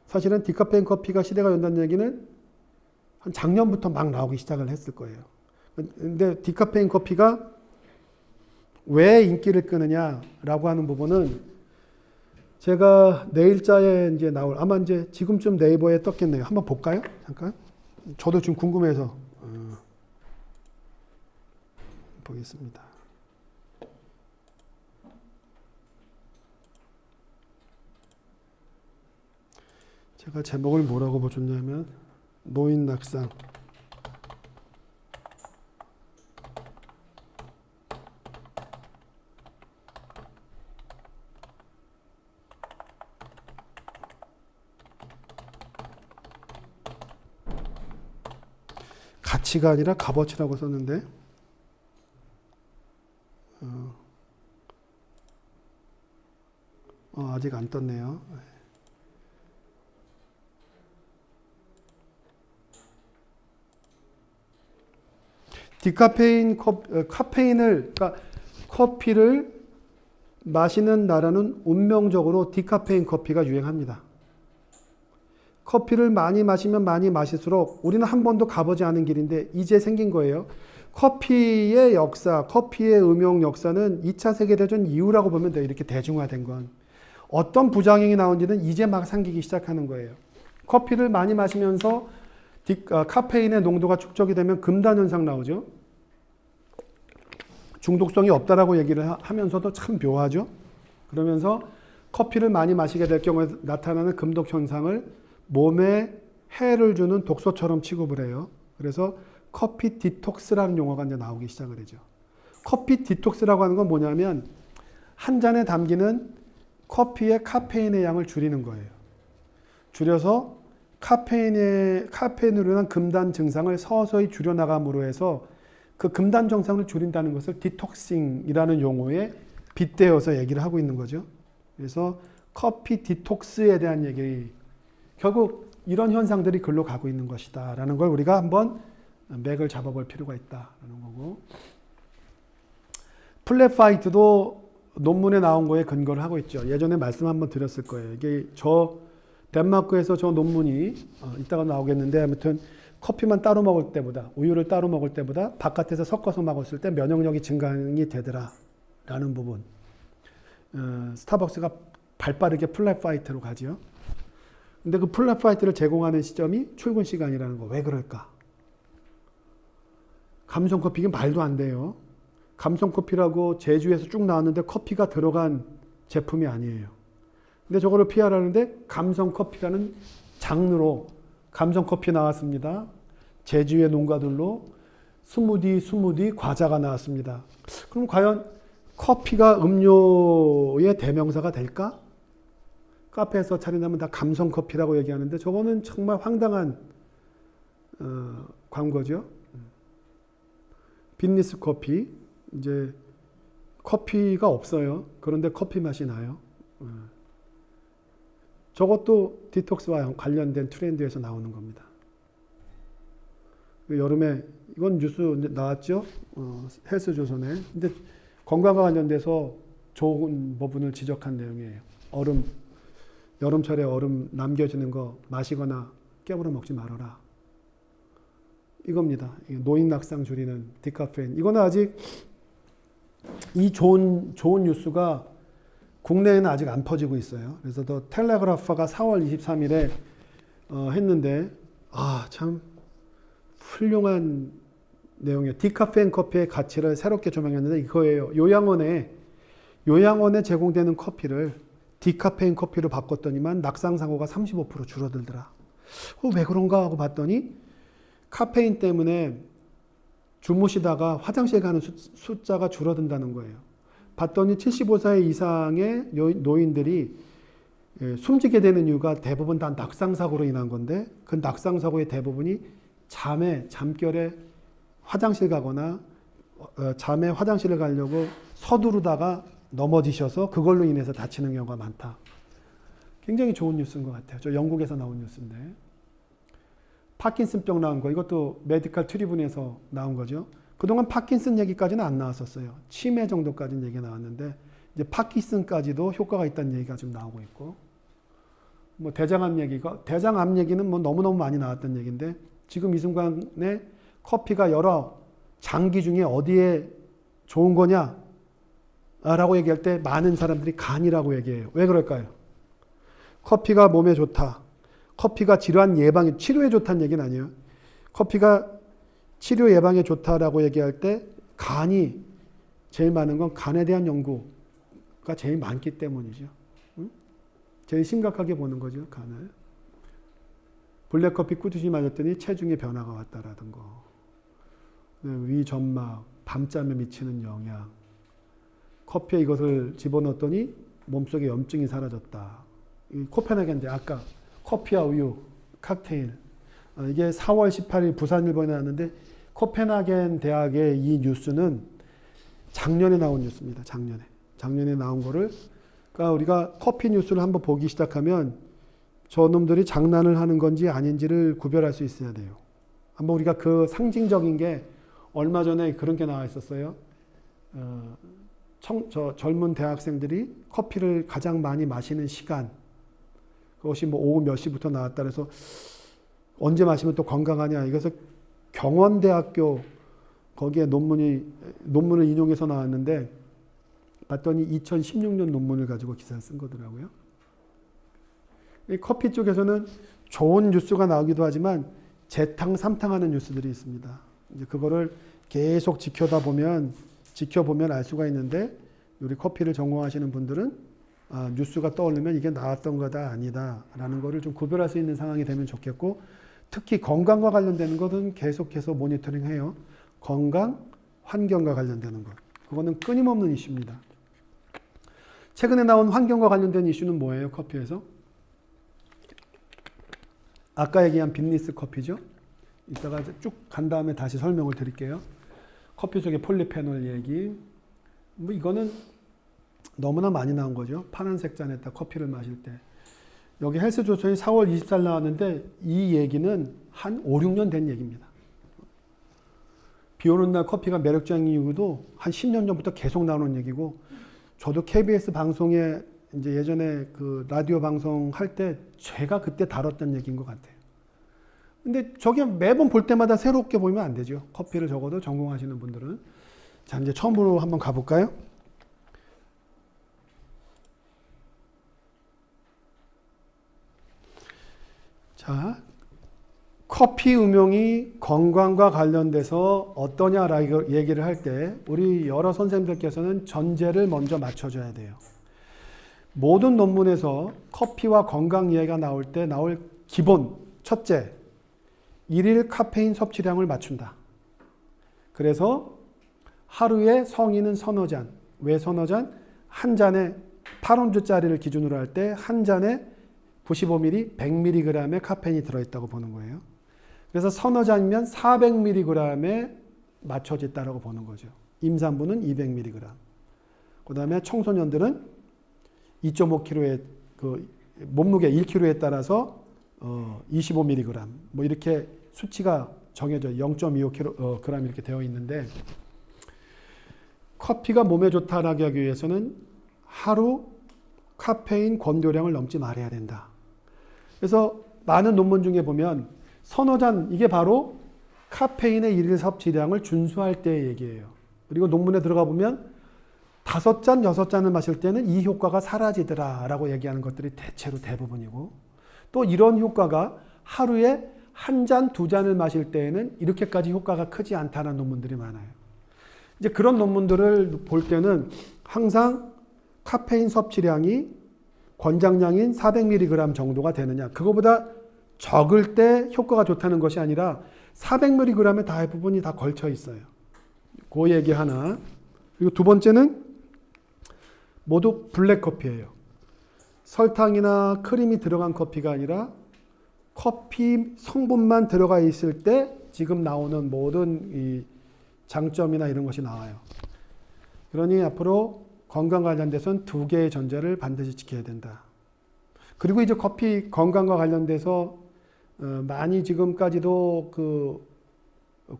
사실은 디카페인 커피가 시대가 연다는 얘기는 한 작년부터 막 나오기 시작을 했을 거예요. 근데 디카페인 커피가 왜 인기를 끄느냐라고 하는 부분은 제가 내일자에 이제 나올, 아마 이제 지금쯤 네이버에 떴겠네요. 한번 볼까요? 잠깐. 저도 지금 궁금해서 보겠습니다. 제가 제목을 뭐라고 보셨냐면 노인 낙상. 가치가 아니라 값어치라고 썼는데 아직 안 떴네요. 디카페인 카페인을, 그러니까 커피를 마시는 나라는 운명적으로 디카페인 커피가 유행합니다. 커피를 많이 마시면 많이 마실수록 우리는 한 번도 가보지 않은 길인데 이제 생긴 거예요. 커피의 역사, 커피의 음용 역사는 2차 세계대전 이후라고 보면 돼요. 이렇게 대중화된 건. 어떤 부작용이 나온지는 이제 막 생기기 시작하는 거예요. 커피를 많이 마시면서 카페인의 농도가 축적이 되면 금단 현상 나오죠. 중독성이 없다라고 얘기를 하면서도 참 묘하죠. 그러면서 커피를 많이 마시게 될 경우에 나타나는 금독 현상을 몸에 해를 주는 독소처럼 취급을 해요. 그래서 커피 디톡스라는 용어가 이제 나오기 시작을 하죠. 커피 디톡스라고 하는 건 뭐냐면 한 잔에 담기는 커피의 카페인의 양을 줄이는 거예요. 줄여서 카페인으로 인한 금단 증상을 서서히 줄여나감으로 해서 그 금단 증상을 줄인다는 것을 디톡싱이라는 용어에 빗대어서 얘기를 하고 있는 거죠. 그래서 커피 디톡스에 대한 얘기, 결국 이런 현상들이 글로 가고 있는 것이다 라는 걸 우리가 한번 맥을 잡아볼 필요가 있다라는 거고, 플랫 화이트도 논문에 나온 거에 근거를 하고 있죠. 예전에 말씀 한번 드렸을 거예요. 이게 덴마크에서 저 논문이 이따가 나오겠는데 아무튼 커피만 따로 먹을 때보다 우유를 따로 먹을 때보다 바깥에서 섞어서 먹었을 때 면역력이 증강이 되더라 라는 부분. 스타벅스가 발빠르게 플랫 화이트로 가죠. 근데 그 플랫 화이트를 제공하는 시점이 출근 시간이라는 거. 왜 그럴까? 감성 커피, 이게 말도 안 돼요. 감성 커피라고 제주에서 쭉 나왔는데 커피가 들어간 제품이 아니에요. 근데 저거를 피하라는데 감성 커피라는 장르로 감성 커피 나왔습니다. 제주의 농가들로 스무디 과자가 나왔습니다. 그럼 과연 커피가 음료의 대명사가 될까? 카페에서 차린다면 다 감성 커피라고 얘기하는데 저거는 정말 황당한 광고죠. 빈니스 커피, 이제 커피가 없어요. 그런데 커피 맛이 나요. 저것도 디톡스와 관련된 트렌드에서 나오는 겁니다. 여름에 이건 뉴스 나왔죠. 헬스조선에. 근데 건강과 관련돼서 좋은 부분을 지적한 내용이에요. 여름철에 얼음 남겨지는 거 마시거나 깨물어 먹지 말아라. 이겁니다. 노인 낙상 줄이는 디카페인. 이거는 아직 이 좋은 뉴스가 국내에는 아직 안 퍼지고 있어요. 그래서 더 텔레그라프가 4월 23일에 했는데 참 훌륭한 내용이에요. 디카페인 커피의 가치를 새롭게 조명했는데 이거예요. 요양원에 제공되는 커피를 디카페인 커피로 바꿨더니만 낙상 사고가 35% 줄어들더라. 왜 그런가 하고 봤더니 카페인 때문에 주무시다가 화장실 가는 숫자가 줄어든다는 거예요. 봤더니 75세 이상의 노인들이 숨지게 되는 이유가 대부분 다 낙상사고로 인한 건데 그 낙상사고의 대부분이 잠결에 화장실 가거나 잠에 화장실을 가려고 서두르다가 넘어지셔서 그걸로 인해서 다치는 경우가 많다. 굉장히 좋은 뉴스인 것 같아요. 저 영국에서 나온 뉴스인데. 파킨슨병 나온 거, 이것도 메디컬 트리뷴에서 나온 거죠. 그동안 파킨슨 얘기까지는 안 나왔었어요. 치매 정도까지는 얘기가 나왔는데 이제 파킨슨까지도 효과가 있다는 얘기가 좀 나오고 있고, 뭐 대장암 얘기는 뭐 너무너무 많이 나왔던 얘기인데 지금 이 순간에 커피가 여러 장기 중에 어디에 좋은 거냐 라고 얘기할 때 많은 사람들이 간이라고 얘기해요. 왜 그럴까요? 커피가 몸에 좋다. 커피가 질환 예방에, 치료에 좋다는 얘기는 아니에요. 커피가 치료 예방에 좋다라고 얘기할 때 간이 제일 많은 건 간에 대한 연구가 제일 많기 때문이죠. 응? 제일 심각하게 보는 거죠, 간을. 블랙커피 꾸준히 마셨더니 체중의 변화가 왔다라든 거. 위 점막, 밤잠에 미치는 영향. 커피에 이것을 집어넣었더니 몸속에 염증이 사라졌다. 코펜하겐인데 아까 커피와 우유, 칵테일. 이게 4월 18일 부산일보에 나왔는데 코펜하겐 대학의 이 뉴스는 작년에 나온 뉴스입니다. 작년에 나온 거를. 그러니까 우리가 커피 뉴스를 한번 보기 시작하면 저놈들이 장난을 하는 건지 아닌지를 구별할 수 있어야 돼요. 한번 우리가 그 상징적인 게 얼마 전에 그런 게 나와 있었어요. 젊은 대학생들이 커피를 가장 많이 마시는 시간, 그것이 뭐 오후 몇 시부터 나왔다 그래서 언제 마시면 또 건강하냐. 이것을 경원대학교 거기에 논문을 인용해서 나왔는데 봤더니 2016년 논문을 가지고 기사를 쓴 거더라고요. 이 커피 쪽에서는 좋은 뉴스가 나오기도 하지만 재탕 삼탕하는 뉴스들이 있습니다. 이제 그거를 계속 지켜보면 알 수가 있는데 우리 커피를 전공하시는 분들은 뉴스가 떠오르면 이게 나왔던 거다 아니다 라는 거를 좀 구별할 수 있는 상황이 되면 좋겠고, 특히 건강과 관련되는 것은 계속해서 모니터링 해요. 건강, 환경과 관련되는 것. 그거는 끊임없는 이슈입니다. 최근에 나온 환경과 관련된 이슈는 뭐예요? 커피에서? 아까 얘기한 빈니스 커피죠. 이따가 쭉 간 다음에 다시 설명을 드릴게요. 커피 속에 폴리페놀 얘기. 뭐 이거는 너무나 많이 나온 거죠. 파란색 잔에다 커피를 마실 때. 여기 헬스조선이 4월 24일 나왔는데 이 얘기는 한 5, 6년 된 얘기입니다. 비 오는 날 커피가 매력적인 이유도 한 10년 전부터 계속 나오는 얘기고, 저도 KBS 방송에 이제 예전에 그 라디오 방송 할 때 제가 그때 다뤘던 얘기인 것 같아요. 근데 저게 매번 볼 때마다 새롭게 보이면 안 되죠. 커피를 적어도 전공하시는 분들은. 자, 이제 처음으로 한번 가볼까요? 자, 커피 음용이 건강과 관련돼서 어떠냐라고 얘기를 할 때 우리 여러 선생님들께서는 전제를 먼저 맞춰줘야 돼요. 모든 논문에서 커피와 건강 이야기가 나올 때 나올 기본, 첫째, 일일 카페인 섭취량을 맞춘다. 그래서 하루에 성인은 서너 잔, 왜 서너 잔? 한 잔에 8온즈짜리를 기준으로 할 때 한 잔에 95ml, 100mg의 카페인이 들어있다고 보는 거예요. 그래서 서너 잔이면 400mg에 맞춰졌다고 보는 거죠. 임산부는 200mg. 그 다음에 청소년들은 2.5kg의 그 몸무게 1kg에 따라서 25mg. 뭐 이렇게 수치가 정해져 0.25kg 이렇게 되어 있는데 커피가 몸에 좋다라고 하기 위해서는 하루 카페인 권고량을 넘지 말아야 된다. 그래서 많은 논문 중에 보면 서너 잔, 이게 바로 카페인의 일일 섭취량을 준수할 때의 얘기예요. 그리고 논문에 들어가 보면 5잔, 6잔을 마실 때는 이 효과가 사라지더라 라고 얘기하는 것들이 대체로 대부분이고 또 이런 효과가 하루에 한 잔, 두 잔을 마실 때에는 이렇게까지 효과가 크지 않다는 논문들이 많아요. 이제 그런 논문들을 볼 때는 항상 카페인 섭취량이 권장량인 400mg 정도가 되느냐. 그거보다 적을 때 효과가 좋다는 것이 아니라 400mg의 대부분이 다 걸쳐 있어요. 그 얘기 하나. 그리고 두 번째는 모두 블랙커피예요. 설탕이나 크림이 들어간 커피가 아니라 커피 성분만 들어가 있을 때 지금 나오는 모든 이 장점이나 이런 것이 나와요. 그러니 앞으로 건강 관련돼서는 두 개의 전제를 반드시 지켜야 된다. 그리고 이제 커피 건강과 관련돼서 많이 지금까지도 그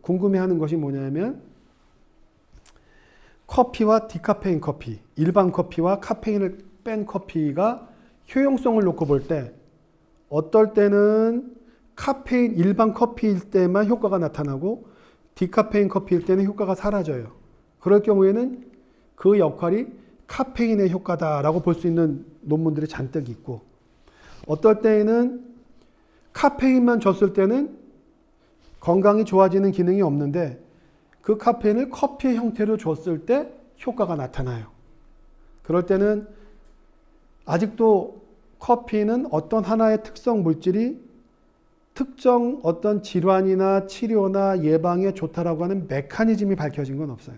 궁금해하는 것이 뭐냐면 커피와 디카페인 커피, 일반 커피와 카페인을 뺀 커피가 효용성을 놓고 볼 때 어떨 때는 카페인 일반 커피일 때만 효과가 나타나고 디카페인 커피일 때는 효과가 사라져요. 그럴 경우에는 그 역할이 카페인의 효과다라고 볼 수 있는 논문들이 잔뜩 있고 어떨 때에는 카페인만 줬을 때는 건강이 좋아지는 기능이 없는데 그 카페인을 커피의 형태로 줬을 때 효과가 나타나요. 그럴 때는 아직도 커피는 어떤 하나의 특성 물질이 특정 어떤 질환이나 치료나 예방에 좋다라고 하는 메커니즘이 밝혀진 건 없어요.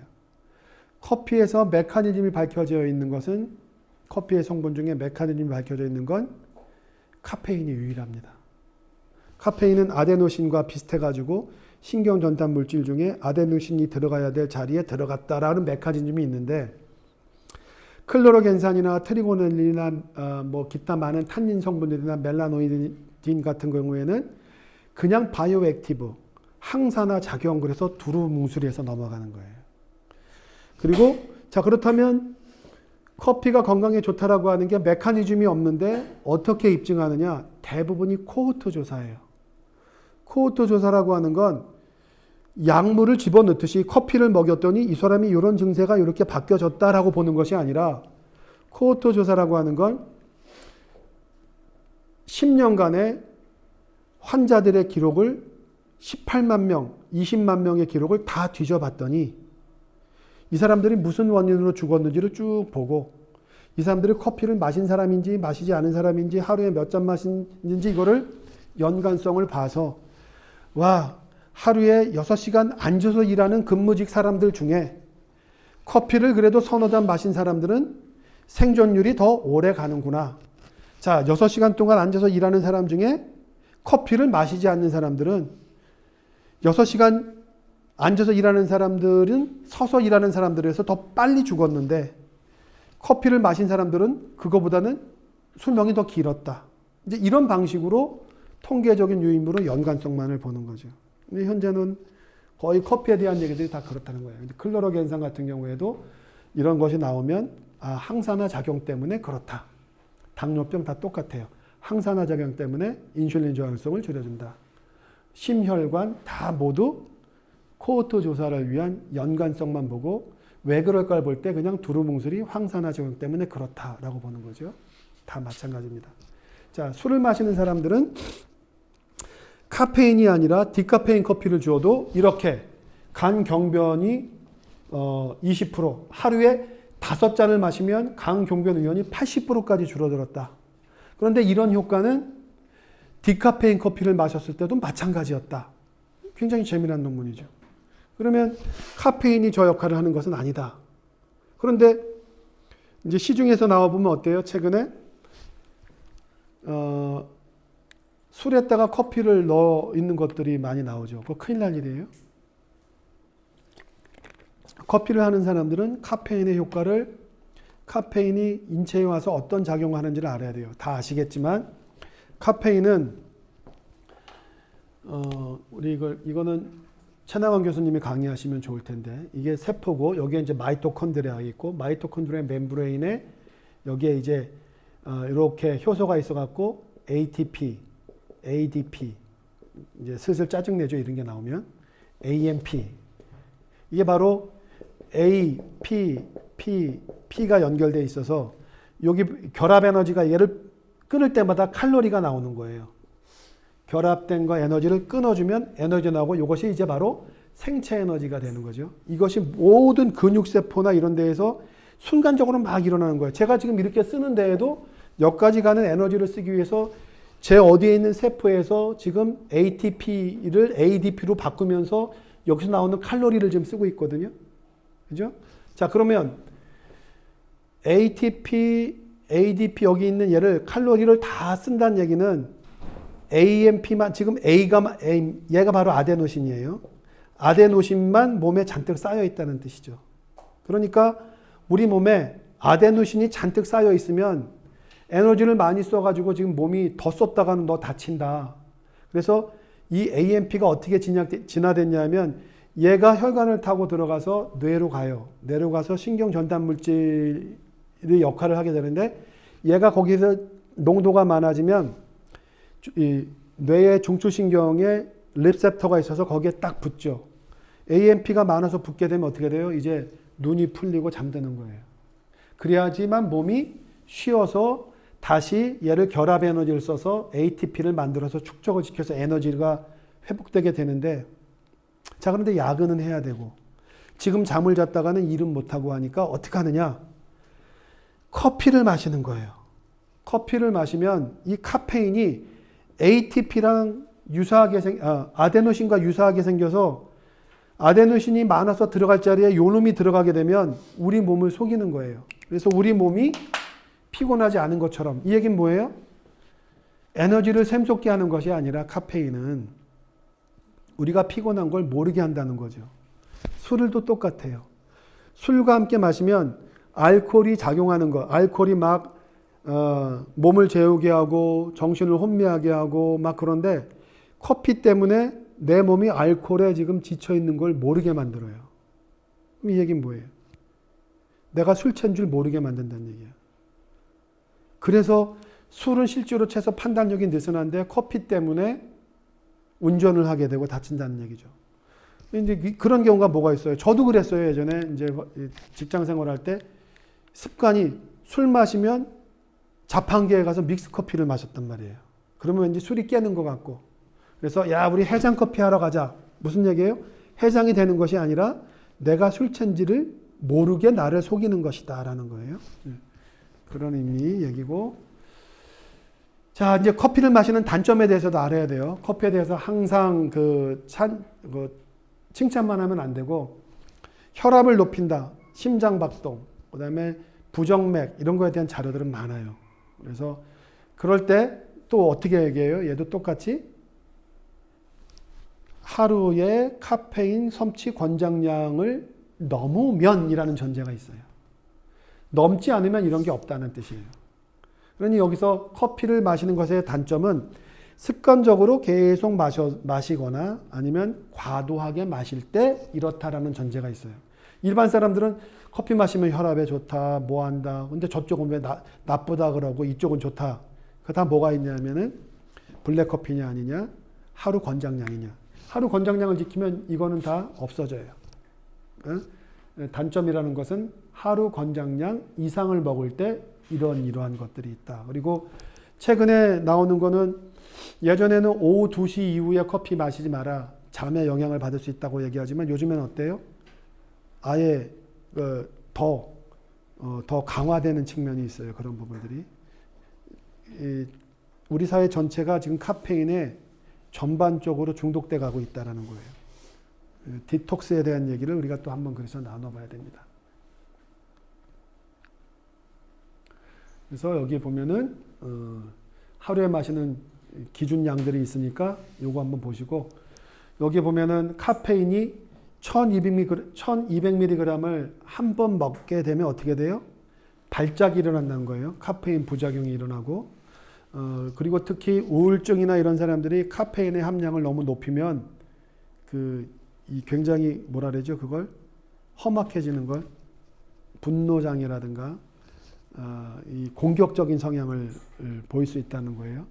커피에서 메커니즘이 밝혀져 있는 것은 커피의 성분 중에 메커니즘이 밝혀져 있는 건 카페인이 유일합니다. 카페인은 아데노신과 비슷해가지고 신경전달 물질 중에 아데노신이 들어가야 될 자리에 들어갔다라는 메커니즘이 있는데 클로로겐산이나 트리고넬린이나 뭐 기타 많은 탄닌 성분들이나 멜라노이딘 같은 경우에는 그냥 바이오액티브, 항산화 작용 그래서 두루뭉술해서 넘어가는 거예요. 그리고 자 그렇다면 커피가 건강에 좋다라고 하는 게 메커니즘이 없는데 어떻게 입증하느냐? 대부분이 코호트 조사예요. 코호트 조사라고 하는 건 약물을 집어넣듯이 커피를 먹였더니 이 사람이 이런 증세가 이렇게 바뀌어졌다라고 보는 것이 아니라 코호트 조사라고 하는 건 10년간의 환자들의 기록을 18만 명, 20만 명의 기록을 다 뒤져봤더니 이 사람들이 무슨 원인으로 죽었는지를 쭉 보고 이 사람들이 커피를 마신 사람인지 마시지 않은 사람인지 하루에 몇 잔 마시는지 이거를 연관성을 봐서 와 하루에 6시간 앉아서 일하는 근무직 사람들 중에 커피를 그래도 서너 잔 마신 사람들은 생존율이 더 오래 가는구나. 자, 6시간 동안 앉아서 일하는 사람 중에 커피를 마시지 않는 사람들은 6시간 앉아서 일하는 사람들은 서서 일하는 사람들에서 더 빨리 죽었는데 커피를 마신 사람들은 그거보다는 수명이 더 길었다. 이제 이런 방식으로 통계적인 유인으로 연관성만을 보는 거죠. 근데 현재는 거의 커피에 대한 얘기들이 다 그렇다는 거예요. 클로로겐산 같은 경우에도 이런 것이 나오면 항산화 작용 때문에 그렇다. 당뇨병 다 똑같아요. 항산화 작용 때문에 인슐린 저항성을 줄여준다. 심혈관 다 모두 코호르트 조사를 위한 연관성만 보고 왜 그럴까를 볼 때 그냥 두루뭉술이 황산화 작용 때문에 그렇다라고 보는 거죠. 다 마찬가지입니다. 자, 술을 마시는 사람들은 카페인이 아니라 디카페인 커피를 주어도 이렇게 간 경변이 20% 하루에 5잔을 마시면 간 경변 의원이 80%까지 줄어들었다. 그런데 이런 효과는 디카페인 커피를 마셨을 때도 마찬가지였다. 굉장히 재미난 논문이죠. 그러면 카페인이 저 역할을 하는 것은 아니다. 그런데 이제 시중에서 나와보면 어때요? 최근에 술에다가 커피를 넣어 있는 것들이 많이 나오죠. 그거 큰일 날 일이에요. 커피를 하는 사람들은 카페인의 효과를 카페인이 인체에 와서 어떤 작용을 하는지를 알아야 돼요. 다 아시겠지만 카페인은 우리 이거는 최나원 교수님이 강의하시면 좋을 텐데 이게 세포고 여기에 이제 마이토콘드리아가 있고 마이토콘드리아 멤브레인에 여기에 이제 이렇게 효소가 있어갖고 ATP, ADP 이제 슬슬 짜증내죠. 이런 게 나오면 AMP 이게 바로 A, P가 연결되어 있어서 여기 결합 에너지가 얘를 끊을 때마다 칼로리가 나오는 거예요. 결합된 거 에너지를 끊어주면 에너지 나오고 이것이 이제 바로 생체 에너지가 되는 거죠. 이것이 모든 근육세포나 이런 데에서 순간적으로 막 일어나는 거예요. 제가 지금 이렇게 쓰는 데에도 여기까지 가는 에너지를 쓰기 위해서 제 어디에 있는 세포에서 지금 ATP를 ADP로 바꾸면서 여기서 나오는 칼로리를 지금 쓰고 있거든요. 그죠? 자, 그러면 ATP, ADP 여기 있는 얘를 칼로리를 다 쓴다는 얘기는 AMP만 지금 얘가 바로 아데노신이에요. 아데노신만 몸에 잔뜩 쌓여 있다는 뜻이죠. 그러니까 우리 몸에 아데노신이 잔뜩 쌓여 있으면 에너지를 많이 써가지고 지금 몸이 더 썼다가는 너 다친다. 그래서 이 AMP가 어떻게 진화됐냐면 얘가 혈관을 타고 들어가서 뇌로 가요. 뇌로 가서 신경 전달 물질의 역할을 하게 되는데 얘가 거기서 농도가 많아지면 이 뇌의 중추신경에 리셉터가 있어서 거기에 딱 붙죠. AMP가 많아서 붙게 되면 어떻게 돼요? 이제 눈이 풀리고 잠드는 거예요. 그래야지만 몸이 쉬어서 다시 얘를 결합 에너지를 써서 ATP를 만들어서 축적을 시켜서 에너지가 회복되게 되는데 자, 그런데 야근은 해야 되고 지금 잠을 잤다가는 일은 못하고 하니까 어떻게 하느냐? 커피를 마시는 거예요. 커피를 마시면 이 카페인이 ATP랑 유사하게 아데노신과 유사하게 생겨서 아데노신이 많아서 들어갈 자리에 요놈이 들어가게 되면 우리 몸을 속이는 거예요. 그래서 우리 몸이 피곤하지 않은 것처럼 이 얘기는 뭐예요? 에너지를 샘솟게 하는 것이 아니라 카페인은 우리가 피곤한 걸 모르게 한다는 거죠. 술도 똑같아요. 술과 함께 마시면 알코올이 작용하는 거, 알코올이 막 몸을 재우게 하고 정신을 혼미하게 하고 막 그런데 커피 때문에 내 몸이 알코올에 지금 지쳐 있는 걸 모르게 만들어요. 이 얘기는 뭐예요? 내가 술 취한 줄 모르게 만든다는 얘기야. 그래서 술은 실제로 채서 판단력이 느슨한데 커피 때문에 운전을 하게 되고 다친다는 얘기죠. 이제 그런 경우가 뭐가 있어요? 저도 그랬어요. 예전에 이제 직장 생활할 때 습관이 술 마시면 자판기에 가서 믹스 커피를 마셨단 말이에요. 그러면 왠지 술이 깨는 것 같고. 그래서 야, 우리 해장 커피 하러 가자. 무슨 얘기예요? 해장이 되는 것이 아니라 내가 술 취한지를 모르게 나를 속이는 것이다 라는 거예요. 그런 의미 얘기고. 자, 이제 커피를 마시는 단점에 대해서도 알아야 돼요. 커피에 대해서 항상 칭찬만 하면 안 되고 혈압을 높인다. 심장박동. 그 다음에 부정맥 이런 거에 대한 자료들은 많아요. 그래서 그럴 때 또 어떻게 얘기해요? 얘도 똑같이 하루에 카페인 섭취 권장량을 넘으면이라는 전제가 있어요. 넘지 않으면 이런 게 없다는 뜻이에요. 그러니 여기서 커피를 마시는 것의 단점은 습관적으로 계속 마시거나 아니면 과도하게 마실 때 이렇다라는 전제가 있어요. 일반 사람들은 커피 마시면 혈압에 좋다, 뭐 한다. 근데 저쪽은 왜 나쁘다 그러고 이쪽은 좋다. 그 다 뭐가 있냐면은 블랙커피냐 아니냐, 하루 권장량이냐. 하루 권장량을 지키면 이거는 다 없어져요. 단점이라는 것은 하루 권장량 이상을 먹을 때 이러한 것들이 있다. 그리고 최근에 나오는 거는 예전에는 오후 2시 이후에 커피 마시지 마라. 잠에 영향을 받을 수 있다고 얘기하지만 요즘에는 어때요? 아예 더 강화되는 측면이 있어요. 그런 부분들이. 우리 사회 전체가 지금 카페인에 전반적으로 중독돼 가고 있다는 거예요. 디톡스에 대한 얘기를 우리가 또 한번 그래서 나눠봐야 됩니다. 그래서 여기 보면은 하루에 마시는 기준량들이 있으니까 요거 한번 보시고, 여기 보면은 카페인이 1200mg을 한 번 먹게 되면 어떻게 돼요? 발작이 일어난다는 거예요. 카페인 부작용이 일어나고, 그리고 특히 우울증이나 이런 사람들이 카페인의 함량을 너무 높이면 이 굉장히 뭐라 그러죠? 그걸 험악해지는 걸, 분노장애라든가 이 공격적인 성향을 보일 수 있다는 거예요.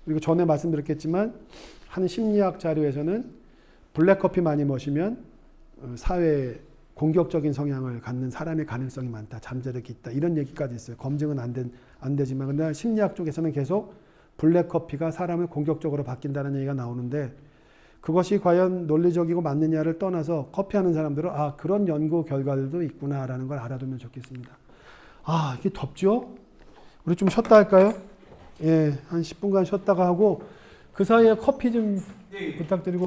그리고 전에 말씀드렸겠지만 한 심리학 자료에서는 블랙커피 많이 마시면 사회에 공격적인 성향을 갖는 사람의 가능성이 많다. 잠재력이 있다. 이런 얘기까지 있어요. 검증은 안 되지만 근데 심리학 쪽에서는 계속 블랙커피가 사람을 공격적으로 바뀐다는 얘기가 나오는데, 그것이 과연 논리적이고 맞느냐를 떠나서 커피하는 사람들은 그런 연구 결과들도 있구나라는 걸 알아두면 좋겠습니다. 이게 덥죠? 우리 좀 쉬었다 할까요? 예, 한 10분간 쉬었다가 하고 그 사이에 커피 좀 부탁드리고